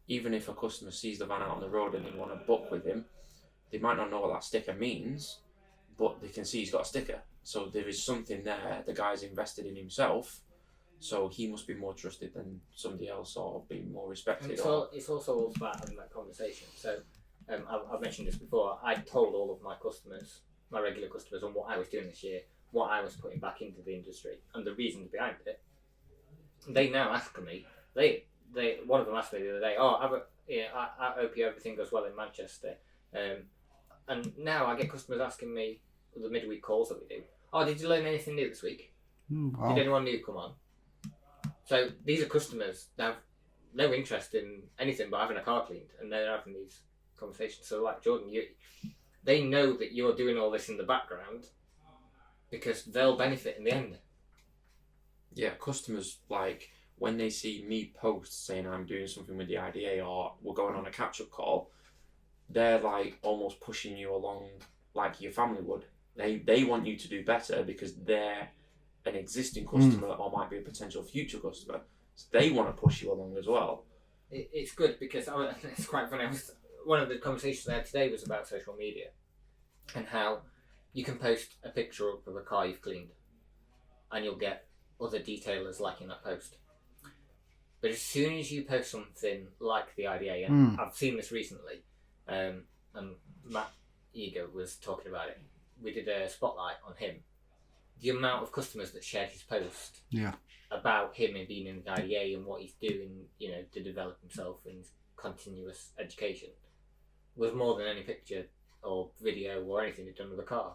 Even if a customer sees the van out on the road and they want to book with him, they might not know what that sticker means, but they can see he's got a sticker. So there is something there. The guy's invested in himself, so he must be more trusted than somebody else or be more respected. It's also all about having that conversation. So I've mentioned this before. I told all of my customers, my regular customers, on what I was doing this year, what I was putting back into the industry, and the reasons behind it. They now ask me. One of them asked me the other day, I hope everything goes well in Manchester. And now I get customers asking me the midweek calls that we do. Oh, did you learn anything new this week? wow. Did anyone new come on? So these are customers that have no interest in anything but having a car cleaned, and they're having these conversations. So like Jordan, they know that you're doing all this in the background because they'll benefit in the end. Yeah, customers, like, when they see me post saying I'm doing something with the IDA or we're going on a catch-up call, they're like almost pushing you along like your family would. They want you to do better because they're an existing customer or might be a potential future customer. So they want to push you along as well. It's good because it's quite funny. One of the conversations I had today was about social media and how you can post a picture of a car you've cleaned and you'll get other detailers liking that post. But as soon as you post something like the IDA, and I've seen this recently, and Matt Eager was talking about it, we did a spotlight on him. The amount of customers that shared his post about him and being in the IDA and what he's doing, to develop himself in continuous education was more than any picture or video or anything he'd done with a car.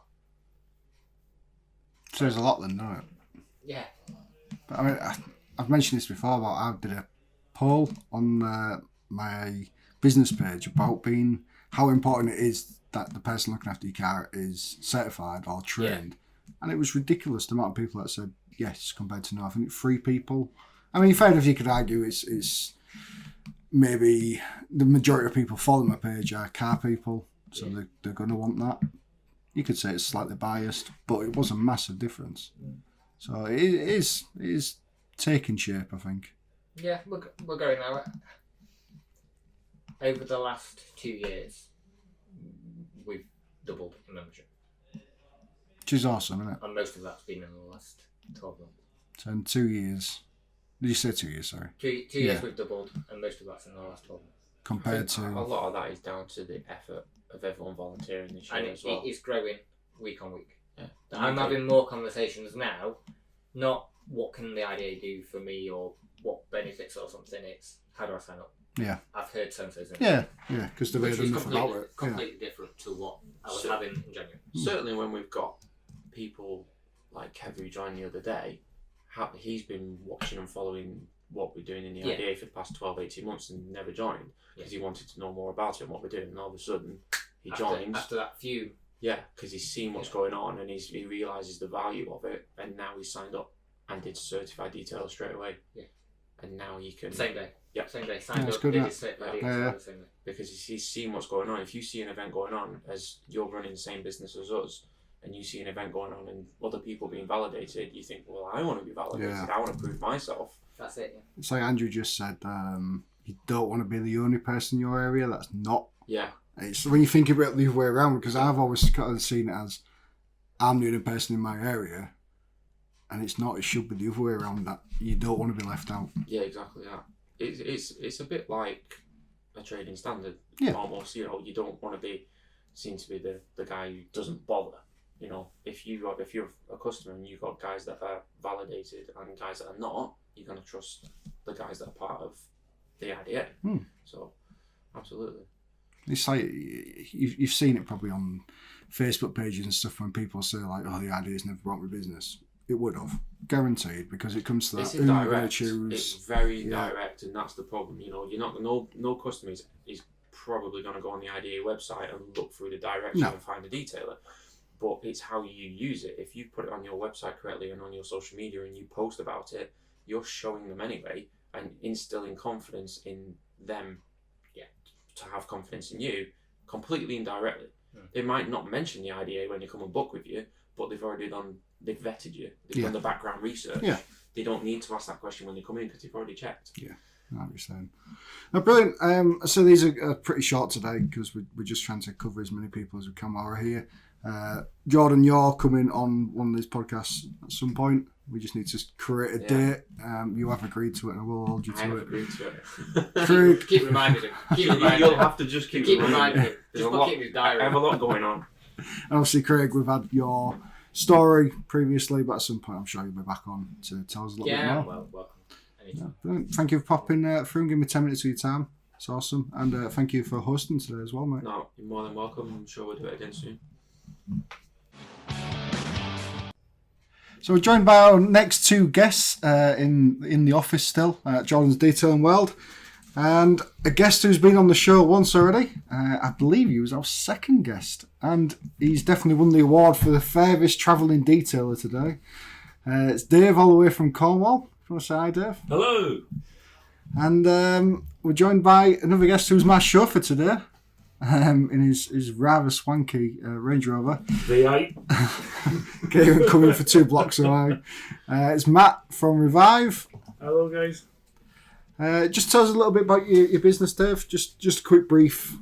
So there's a lot then, doesn't it? Yeah. But I mean, I've mentioned this before about I did a poll on my business page about how important it is that the person looking after your car is certified or trained. And it was ridiculous the amount of people that said yes compared to no. I think 3 people. I mean, fair enough, you could argue it's maybe the majority of people following my page are car people, so they're going to want that. You could say it's slightly biased, but it was a massive difference. So it is taking shape, I think. Yeah, we're going now. Over the last 2 years, we've doubled in membership. Which is awesome, isn't it? And most of that's been in the last 12 months. So in 2 years, did you say 2 years, sorry? 2 years we've doubled, and most of that's in the last 12 months. Compared to... A lot of that is down to the effort of everyone volunteering this year and as well. it is growing week on week. Yeah. I'm having more conversations now, not what can the IDA do for me or what benefits or something, it's how do I sign up? Yeah. I've heard so-and-so's in Yeah, because they've heard enough about it. Completely different to what I was having in January. Certainly when we've got people like Kev who joined the other day, he's been watching and following what we're doing in the IDA for the past 12, 18 months and never joined because he wanted to know more about it and what we're doing, and all of a sudden he joins. After that few. Yeah, because he's seen what's going on and he realises the value of it, and now he's signed up and did certified detail straight away. Yeah. And now he can... Same day. Yeah. Same day. Signed up, good, did his certified detail same day. Because he's seen what's going on. If you see an event going on, as you're running the same business as us, and you see an event going on and other people being validated, you think, well, I want to be validated. Yeah. I want to prove myself. That's it, It's like Andrew just said, you don't want to be the only person in your area that's not. Yeah. It's when you think about it the other way around, because I've always kind of seen it as I'm the only person in my area, and it's not. It should be the other way around, that you don't want to be left out. Yeah, exactly that. It's a bit like a trading standard. Yeah. Almost, you don't want to be seen to be the guy who doesn't bother. If you're a customer and you've got guys that are validated and guys that are not, you're going to trust the guys that are part of the IDA. So, absolutely. It's like you've seen it probably on Facebook pages and stuff when people say like, "Oh, the IDA's never brought me business." It would have, guaranteed, because it comes to that. It's who you're going to indirect. choose. It's very direct, and that's the problem. You're not no customer is probably going to go on the IDA website and look through the direction and find a detailer. but it's how you use it. If you put it on your website correctly and on your social media and you post about it, you're showing them anyway and instilling confidence in them to have confidence in you completely indirectly. They might not mention the IDA when they come and book with you, but they've vetted you, they've done the background research. Yeah. They don't need to ask that question when they come in because they've already checked. Yeah, I understand. No, brilliant. So these are pretty short today because we're just trying to cover as many people as we can while we're here. Jordan, you're coming on one of these podcasts at some point. We just need to create a date. You have agreed to it, and I will hold you to it. I have agreed to it. Craig, Keep reminding him. You'll have to just keep reminding him. There's Just a book lot. it in his diary. I have a lot going on. obviously, Craig, we've had your story previously, but at some point I'm sure you'll be back on to tell us a little bit more. Well, welcome. Anytime. Brilliant. Thank you for popping through and giving me 10 minutes of your time. It's awesome. And thank you for hosting today as well, mate. No, you're more than welcome. I'm sure we'll do it again soon. So we're joined by our next two guests in the office still, Jordan's Detailing World, and a guest who's been on the show once already. I believe he was our second guest, and he's definitely won the award for the furthest travelling detailer today. It's Dave, all the way from Cornwall. If you want to say hi, Dave. Hello. And we're joined by another guest who's my chauffeur today, in his rather swanky Range Rover. V8. Okay, coming for 2 blocks away. It's Matt from Revive. Hello, guys. Just tell us a little bit about your business, Dave. Just a quick brief.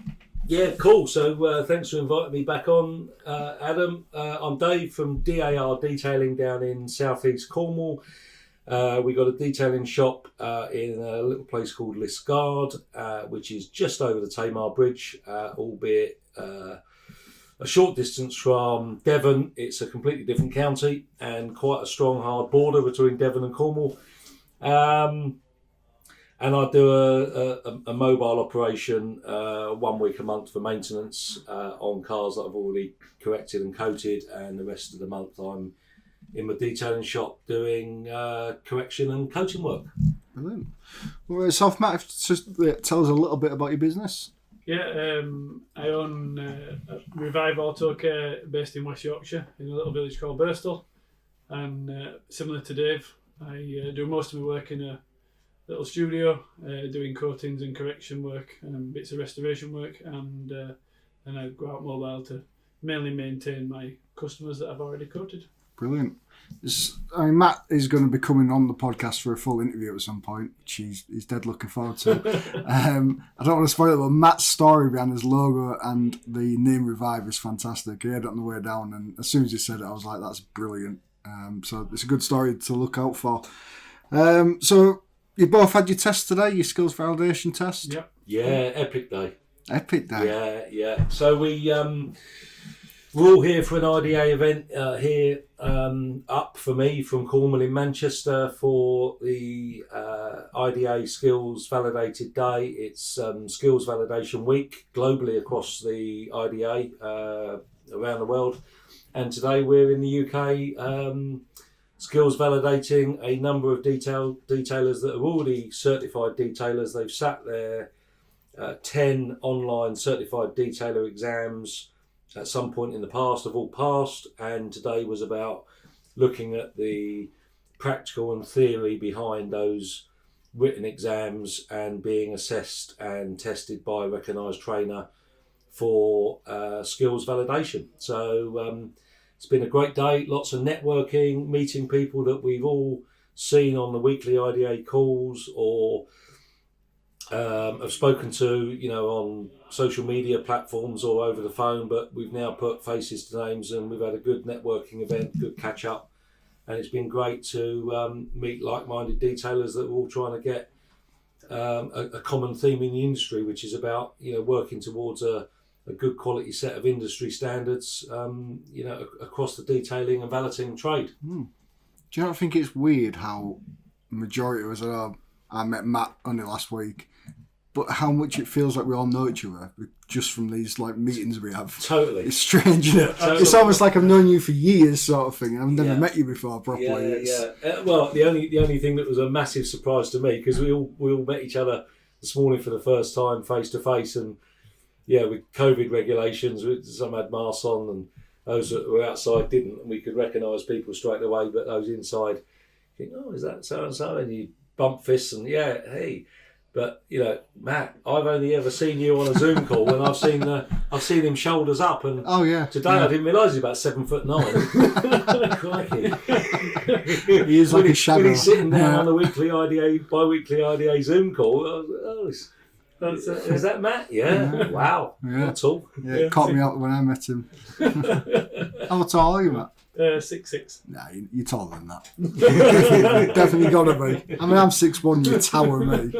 Yeah, cool. So thanks for inviting me back on, Adam. I'm Dave from DAR Detailing down in southeast Cornwall. We got a detailing shop in a little place called Liscard, which is just over the Tamar Bridge, albeit a short distance from Devon. It's a completely different county and quite a strong, hard border between Devon and Cornwall. And I do a mobile operation 1 week a month for maintenance on cars that I've already corrected and coated, and the rest of the month I'm in my detailing shop doing correction and coating work. Brilliant. Well, so Matt, just tell us a little bit about your business. Yeah, I own Revive Auto Care based in West Yorkshire in a little village called Birstall, and similar to Dave, I do most of my work in a little studio doing coatings and correction work and bits of restoration work, and I go out mobile to mainly maintain my customers that I've already coated. Brilliant. Matt is going to be coming on the podcast for a full interview at some point, which he's dead looking forward to. I don't want to spoil it, but Matt's story behind his logo and the name Revive is fantastic. He had it on the way down, and as soon as he said it, I was like, that's brilliant. So it's a good story to look out for. So you both had your test today, your skills validation test? Yep. Yeah, epic day. Epic day. Yeah. So we're all here for an IDA event here up for me from Cornwall in Manchester for the IDA Skills Validated Day. It's Skills Validation Week globally across the IDA around the world. And today we're in the UK skills validating a number of detailers that are already certified detailers. They've sat their 10 online certified detailer exams at some point in the past, have all passed, and today was about looking at the practical and theory behind those written exams and being assessed and tested by a recognised trainer for skills validation. So it's been a great day, lots of networking, meeting people that we've all seen on the weekly IDA calls or have spoken to, on social media platforms or over the phone, but we've now put faces to names and we've had a good networking event, good catch up, and it's been great to meet like-minded detailers that are all trying to get a common theme in the industry, which is about working towards a good quality set of industry standards across the detailing and valeting trade. Do you not think it's weird how majority of us I met Matt only last week, but how much it feels like we all know each other just from these meetings we have. Totally. It's strange, isn't it? Totally. It's almost like I've known you for years sort of thing. I've never met you before properly. Well, the only thing that was a massive surprise to me, because we all met each other this morning for the first time face to face, and with COVID regulations, some had masks on Those that were outside didn't, and we could recognise people straight away. But those inside, think, oh, is that so and so? And you bump fists and hey. But Matt, I've only ever seen you on a Zoom call when I've seen him shoulders up. And today I didn't realise he's about 7'9". Crikey! He is like a shadow. When he's sitting down on a bi-weekly IDA Zoom call, I was like, is that Matt? Yeah. Wow. Yeah. Not tall. Yeah, it caught me out when I met him. How tall are you, Matt? 6'6". Nah, you're taller than that. Definitely gotta be. I mean, I'm 6'1", you tower me.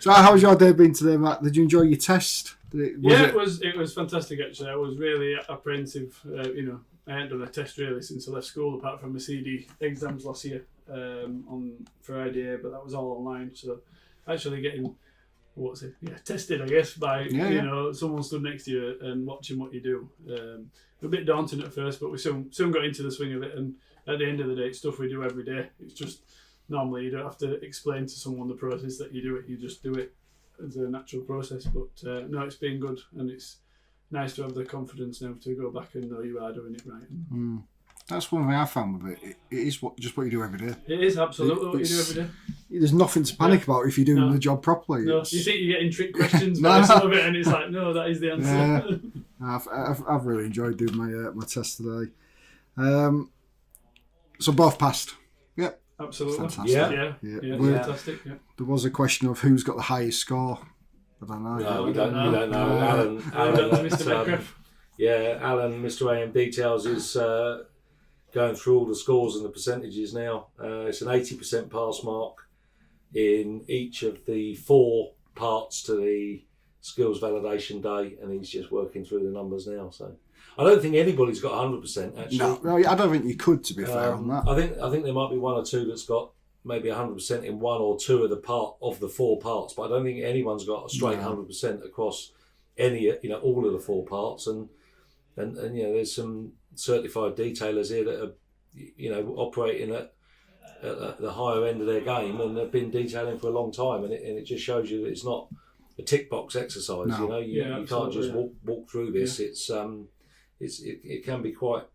So how's your day been today, Matt? Did you enjoy your test? It was fantastic actually. I was really apprehensive. I hadn't done a test really since I left school, apart from my CD exams last year for IDA, but that was all online. So actually getting tested, I guess, by someone stood next to you and watching what you do. A bit daunting at first, but we soon got into the swing of it. And at the end of the day, it's stuff we do every day. It's just normally you don't have to explain to someone the process that you do it. You just do it as a natural process. But no, it's been good, and it's nice to have the confidence now to go back and know you are doing it right. That's one thing I found with it. It is just what you do every day. It is absolutely what you do every day. There's nothing to panic about if you're doing the job properly. No, you think you're getting trick questions by some of it, and it's like, no, that is the answer. Yeah. I've really enjoyed doing my test today. So both passed. Yep. Absolutely. Fantastic. Yeah. Fantastic. Yeah. There was a question of who's got the highest score. I don't know. No, we don't know. Alan, Mr. Metcalf. Alan, Mr. AM Details is going through all the scores and the percentages now. It's an 80% pass mark in each of the 4 parts to the skills validation day, and he's just working through the numbers now. So I don't think anybody's got 100% actually. No, I don't think you could, to be fair on that. I think there might be 1 or 2 that's got maybe 100% in 1 or 2 of the 4 parts, but I don't think anyone's got a straight 100% across any all of the 4 parts. And there's some certified detailers here that are operating at the higher end of their game, and they've been detailing for a long time, and it just shows you that it's not a tick box exercise. No. You can't just walk through this. It can be quite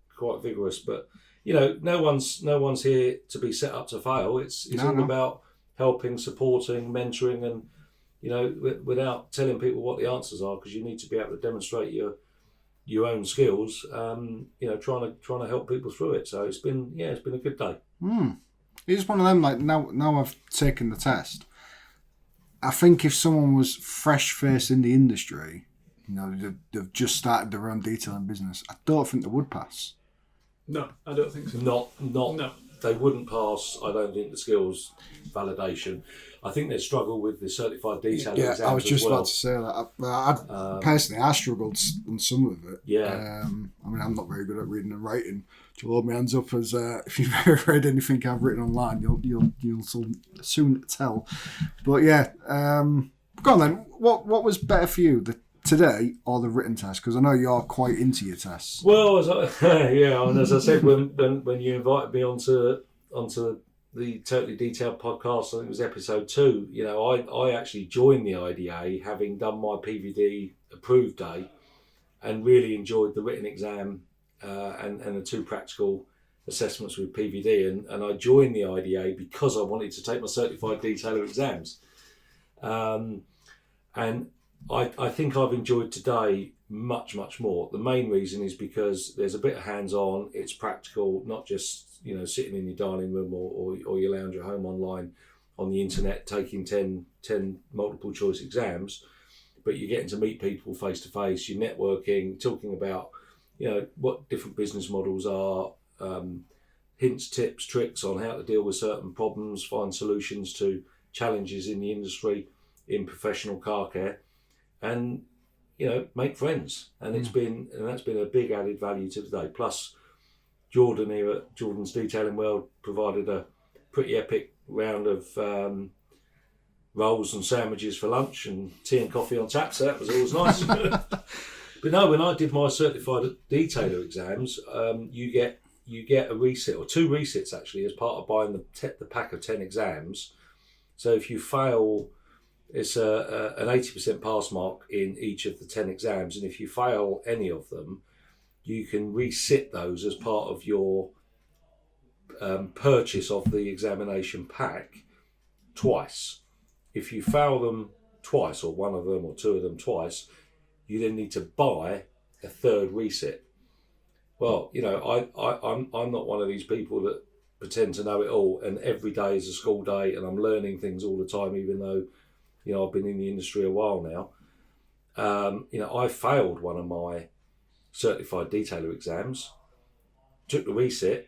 vigorous, but no one's here to be set up to fail. It's all about helping, supporting, mentoring, and without telling people what the answers are, because you need to be able to demonstrate your own skills. Trying to help people through it. So it's been a good day. It's one of them. Like now I've taken the test. I think if someone was fresh faced in the industry, they've just started their own detailing business, I don't think they would pass. No, I don't think so. Not. No. They wouldn't pass. I don't think the skills validation. I think they struggle with the certified detailing exams. I was just as well. about to say that. Personally, I struggled on some of it. Yeah. I mean, I'm not very good at reading and writing. To hold my hands up as if you've ever read anything I've written online, you'll soon tell. But yeah, go on then. What was better for you, the today or the written test? Because I know you're quite into your tests. Well, as I said, when you invited me onto the Totally Detailed podcast, I think it was episode 2. I actually joined the IDA having done my PVD approved day, and really enjoyed the written exam and the 2 practical assessments with PVD, and I joined the IDA because I wanted to take my certified detailer exams, and I think I've enjoyed today much more. The main reason is because there's a bit of hands-on, it's practical, not just sitting in your dining room or your lounge at home online on the internet taking 10 multiple choice exams, but you're getting to meet people face to face, you're networking, talking about what different business models are, hints, tips, tricks on how to deal with certain problems, find solutions to challenges in the industry, in professional car care, and make friends. And that's been a big added value to today. Plus, Jordan here at Jordan's Detailing World provided a pretty epic round of rolls and sandwiches for lunch, and tea and coffee on tap, so that was always nice. But no, when I did my certified detailer exams, you get a resit, or 2 resits actually, as part of buying the pack of 10 exams. So if you fail, it's an 80% pass mark in each of the 10 exams, and if you fail any of them, you can resit those as part of your purchase of the examination pack twice. If you fail them twice, or one of them or two of them twice, you then need to buy a third resit. Well, I'm not one of these people that pretend to know it all, and every day is a school day, and I'm learning things all the time, even though I've been in the industry a while now. I failed one of my certified detailer exams, took the resit,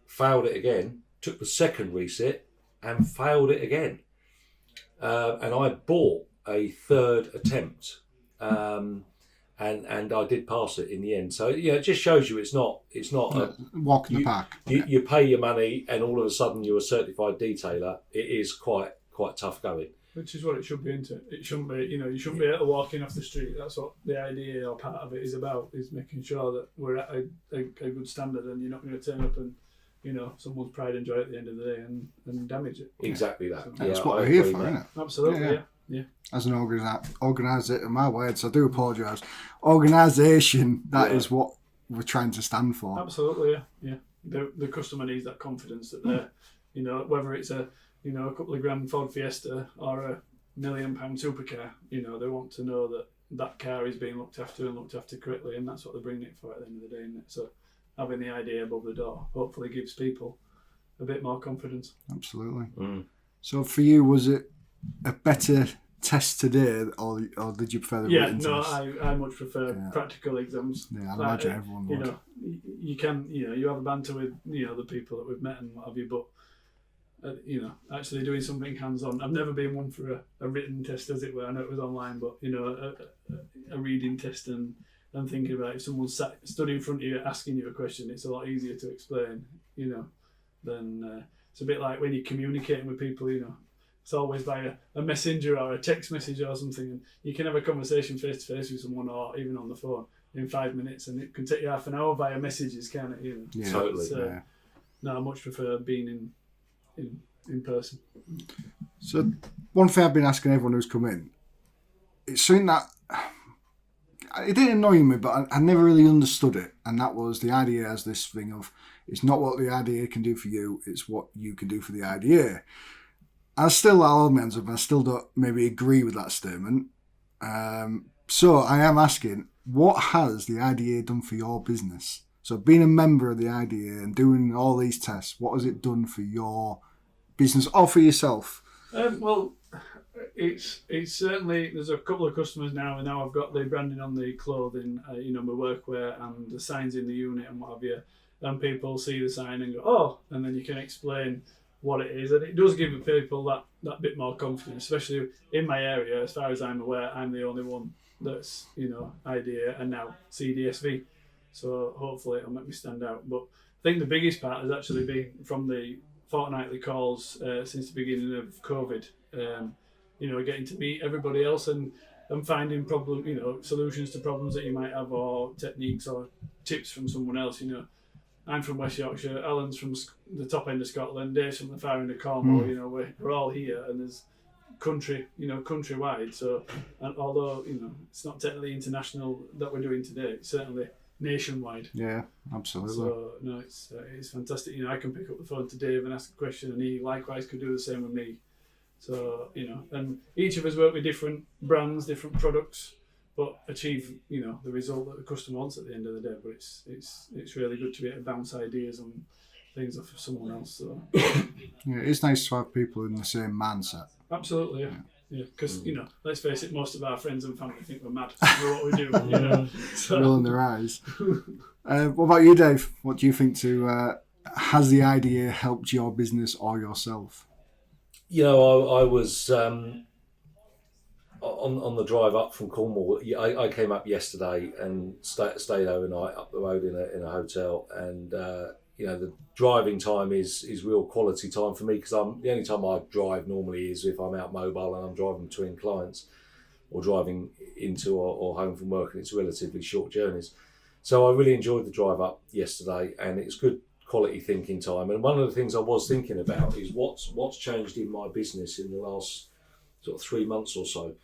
failed it again, took the second resit, and failed it again. And I bought a third attempt, and I did pass it in the end. So it just shows you it's not a walk in the park. You pay your money, and all of a sudden you're a certified detailer. It is quite tough going. Which is what it should be, isn't it? It shouldn't be, you shouldn't be able to walk in off the street. That's what the idea or part of it is about, is making sure that we're at a good standard, and you're not going to turn up and, someone's pride and joy at the end of the day and damage it. Exactly that. So, that's what we're here for, isn't it? Absolutely, yeah. As an organisation, my words, I do apologise. Organisation, that is what we're trying to stand for. Absolutely, yeah. The customer needs that confidence that they're, whether it's a couple of grand Ford Fiesta or a £1 million supercar, they want to know that car is being looked after correctly, and that's what they're bringing it for at the end of the day, isn't it? So having the idea above the door hopefully gives people a bit more confidence. Absolutely. So for you, was it a better test today, or did you prefer the written test? I much prefer practical exams. Yeah, I'd imagine everyone would. You can, you have a banter with, the people that we've met and what have you, but actually doing something hands-on. I've never been one for a written test, as it were. I know it was online, but a reading test and thinking about it. If someone stood in front of you asking you a question, it's a lot easier to explain, than it's a bit like when you're communicating with people, it's always by a messenger or a text message or something, and you can have a conversation face to face with someone, or even on the phone, in 5 minutes, and it can take you half an hour via messages, can't it? Yeah, totally. No, I much prefer being in person. So one thing I've been asking everyone who's come in, it's something that it didn't annoy me, but I never really understood it, and that was the IDA as this thing of, it's not what the IDA can do for you, it's what you can do for the IDA. I'll admit, I still don't maybe agree with that statement. So I am asking, what has the IDA done for your business? So being a member of the IDA and doing all these tests, what has it done for your business or for yourself? Well, it's certainly, there's a couple of customers now, and now I've got the branding on the clothing, my workwear and the signs in the unit and what have you, and people see the sign and go, oh, and then you can explain what it is, and it does give people that bit more confidence, especially in my area. As far as I'm aware, I'm the only one that's IDA and now CDSV, so hopefully it'll make me stand out. But I think the biggest part has actually been from the fortnightly calls since the beginning of COVID, getting to meet everybody else and finding solutions to problems that you might have, or techniques or tips from someone else. I'm from West Yorkshire, Alan's from the top end of Scotland, Dave's from the far end of Cornwall. We're all here, and there's countrywide. So, and although it's not technically international that we're doing today, it's certainly nationwide. Yeah, absolutely. So no, it's fantastic. I can pick up the phone to Dave and ask a question, and he likewise could do the same with me. So and each of us work with different brands, different products, but achieve the result that the customer wants at the end of the day. But it's really good to be able to bounce ideas and things off of someone else. So yeah, it's nice to have people in the same mindset. Absolutely, yeah. Because let's face it, most of our friends and family think we're mad for what we do. So. Rolling their eyes. What about you, Dave? What do you think has the idea helped your business or yourself? I was on the drive up from Cornwall. I came up yesterday and stayed overnight up the road in a hotel, and the driving time is real quality time for me, because the only time I drive normally is if I'm out mobile and I'm driving between clients or driving into or home from work, and it's relatively short journeys. So I really enjoyed the drive up yesterday, and it's good quality thinking time. And one of the things I was thinking about is what's changed in my business in the last sort of 3 months or so.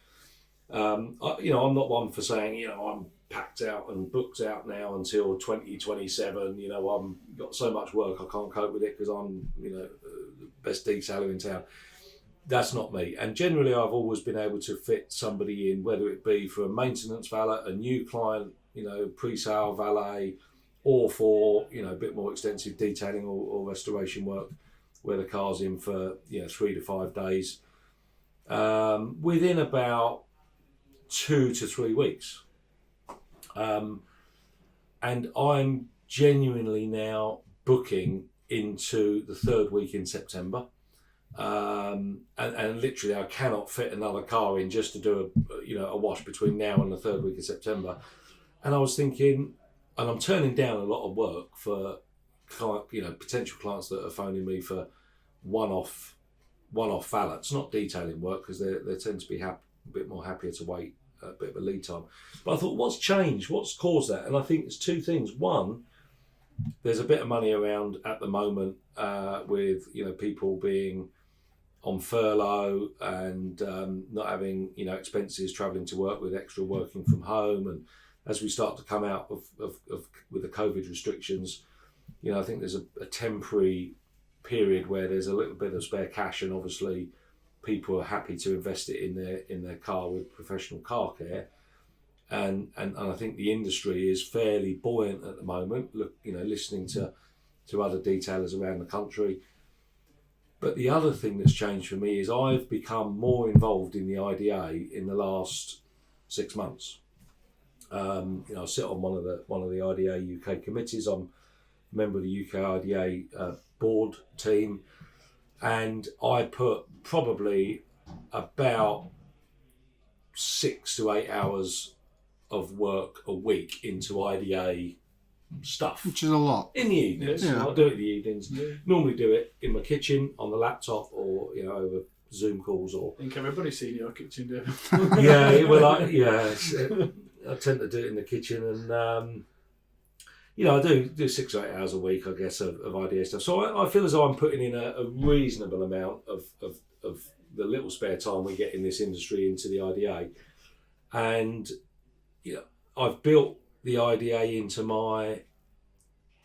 I'm not one for saying I'm packed out and booked out now until 2027. You know, I've got so much work I can't cope with it because I'm, you know, the best detailer in town. That's not me. And generally, I've always been able to fit somebody in, whether it be for a maintenance valet, a new client, you know, pre-sale valet, or for, you know, a bit more extensive detailing or restoration work where the car's in for, you know, 3 to 5 days. Within about 2 to 3 weeks. And I'm genuinely now booking into the 3rd week in September. And literally I cannot fit another car in just to do a wash between now and the 3rd week of September. And I was thinking, and I'm turning down a lot of work for potential clients that are phoning me for one-off valets, not detailing work, because they tend to be a bit more happier to wait a bit of a lead time. But I thought, what's changed? What's caused that? And I think there's 2 things. One, there's a bit of money around at the moment with, you know, people being on furlough and not having, you know, expenses travelling to work with extra working from home. And as we start to come out of with the COVID restrictions, you know, I think there's a temporary period where there's a little bit of spare cash, and obviously people are happy to invest it in their car with professional car care. And I think the industry is fairly buoyant at the moment. Look, you know, listening to other detailers around the country. But the other thing that's changed for me is I've become more involved in the IDA in the last 6 months. You know, I sit on one of the IDA UK committees. I'm a member of the UK IDA board team, and I put probably about 6 to 8 hours of work a week into IDA stuff, which is a lot in the evenings. Yeah. I do it in the evenings. Yeah. Normally do it in my kitchen on the laptop, or, you know, over Zoom calls, or I think everybody's seen your kitchen, David. I tend to do it in the kitchen, and you know, I do 6 or 8 hours a week, I guess, of IDA stuff. So I feel as though I'm putting in a reasonable amount of the little spare time we get in this industry into the IDA, and you know, I've built the IDA into my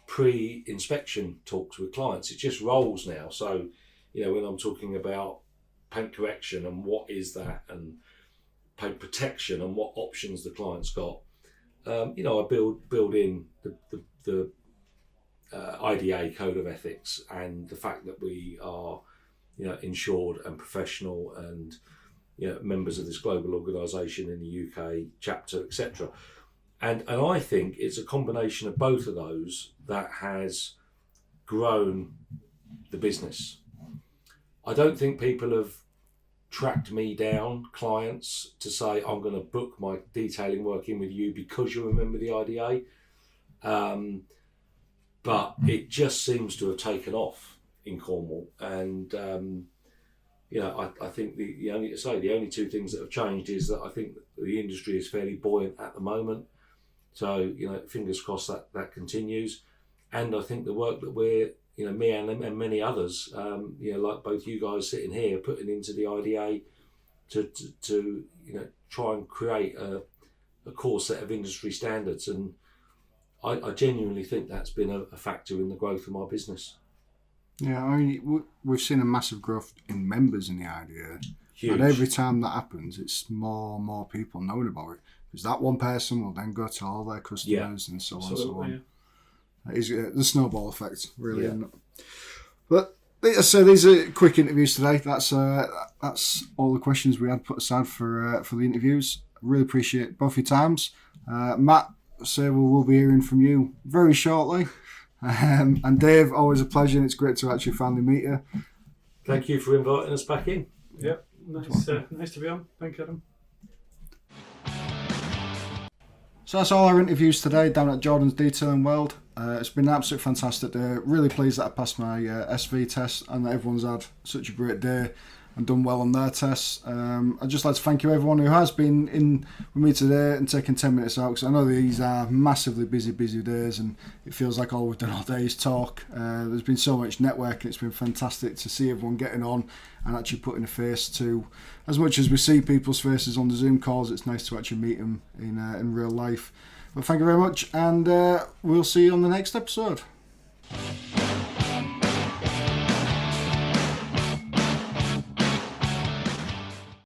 pre-inspection talks with clients. It just rolls now. So, you know, when I'm talking about paint correction and what is that, and paint protection and what options the client's got, you know, I build in the IDA code of ethics and the fact that we are, you know, insured and professional and, you know, members of this global organisation in the UK chapter, etc. And I think it's a combination of both of those that has grown the business. I don't think people have tracked me down, clients, to say, I'm going to book my detailing work in with you because you remember the IDA. But it just seems to have taken off in Cornwall. And, you know, I think the only 2 things that have changed is that I think the industry is fairly buoyant at the moment. So, you know, fingers crossed that continues. And I think the work that we're, you know, me and many others, you know, like both you guys sitting here, putting into the IDA to you know, try and create a core set of industry standards. And I genuinely think that's been a factor in the growth of my business. Yeah, I mean, we've seen a massive growth in members in the IDA. Huge. And every time that happens, it's more and more people knowing about it. Because that one person will then go to all their customers and so on and so on. It is the snowball effect, really. Yeah. But so these are quick interviews today. That's all the questions we had put aside for the interviews. Really appreciate both your times. Matt, we will be hearing from you very shortly. And Dave, always a pleasure, and it's great to actually finally meet you. Thank you for inviting us back in. Yep, nice to be on. Thank you, Adam. So that's all our interviews today down at Jordan's Detailing World. It's been an absolute fantastic day. Really pleased that I passed my SV test and that everyone's had such a great day. and done well on their tests. I'd just like to thank you everyone who has been in with me today and taking 10 minutes out, because I know these are massively busy days and it feels like all we've done all day is talk. There's been so much networking. It's been fantastic to see everyone getting on and actually putting a face to, as much as we see people's faces on the Zoom calls, it's nice to actually meet them in real life. But thank you very much, and we'll see you on the next episode.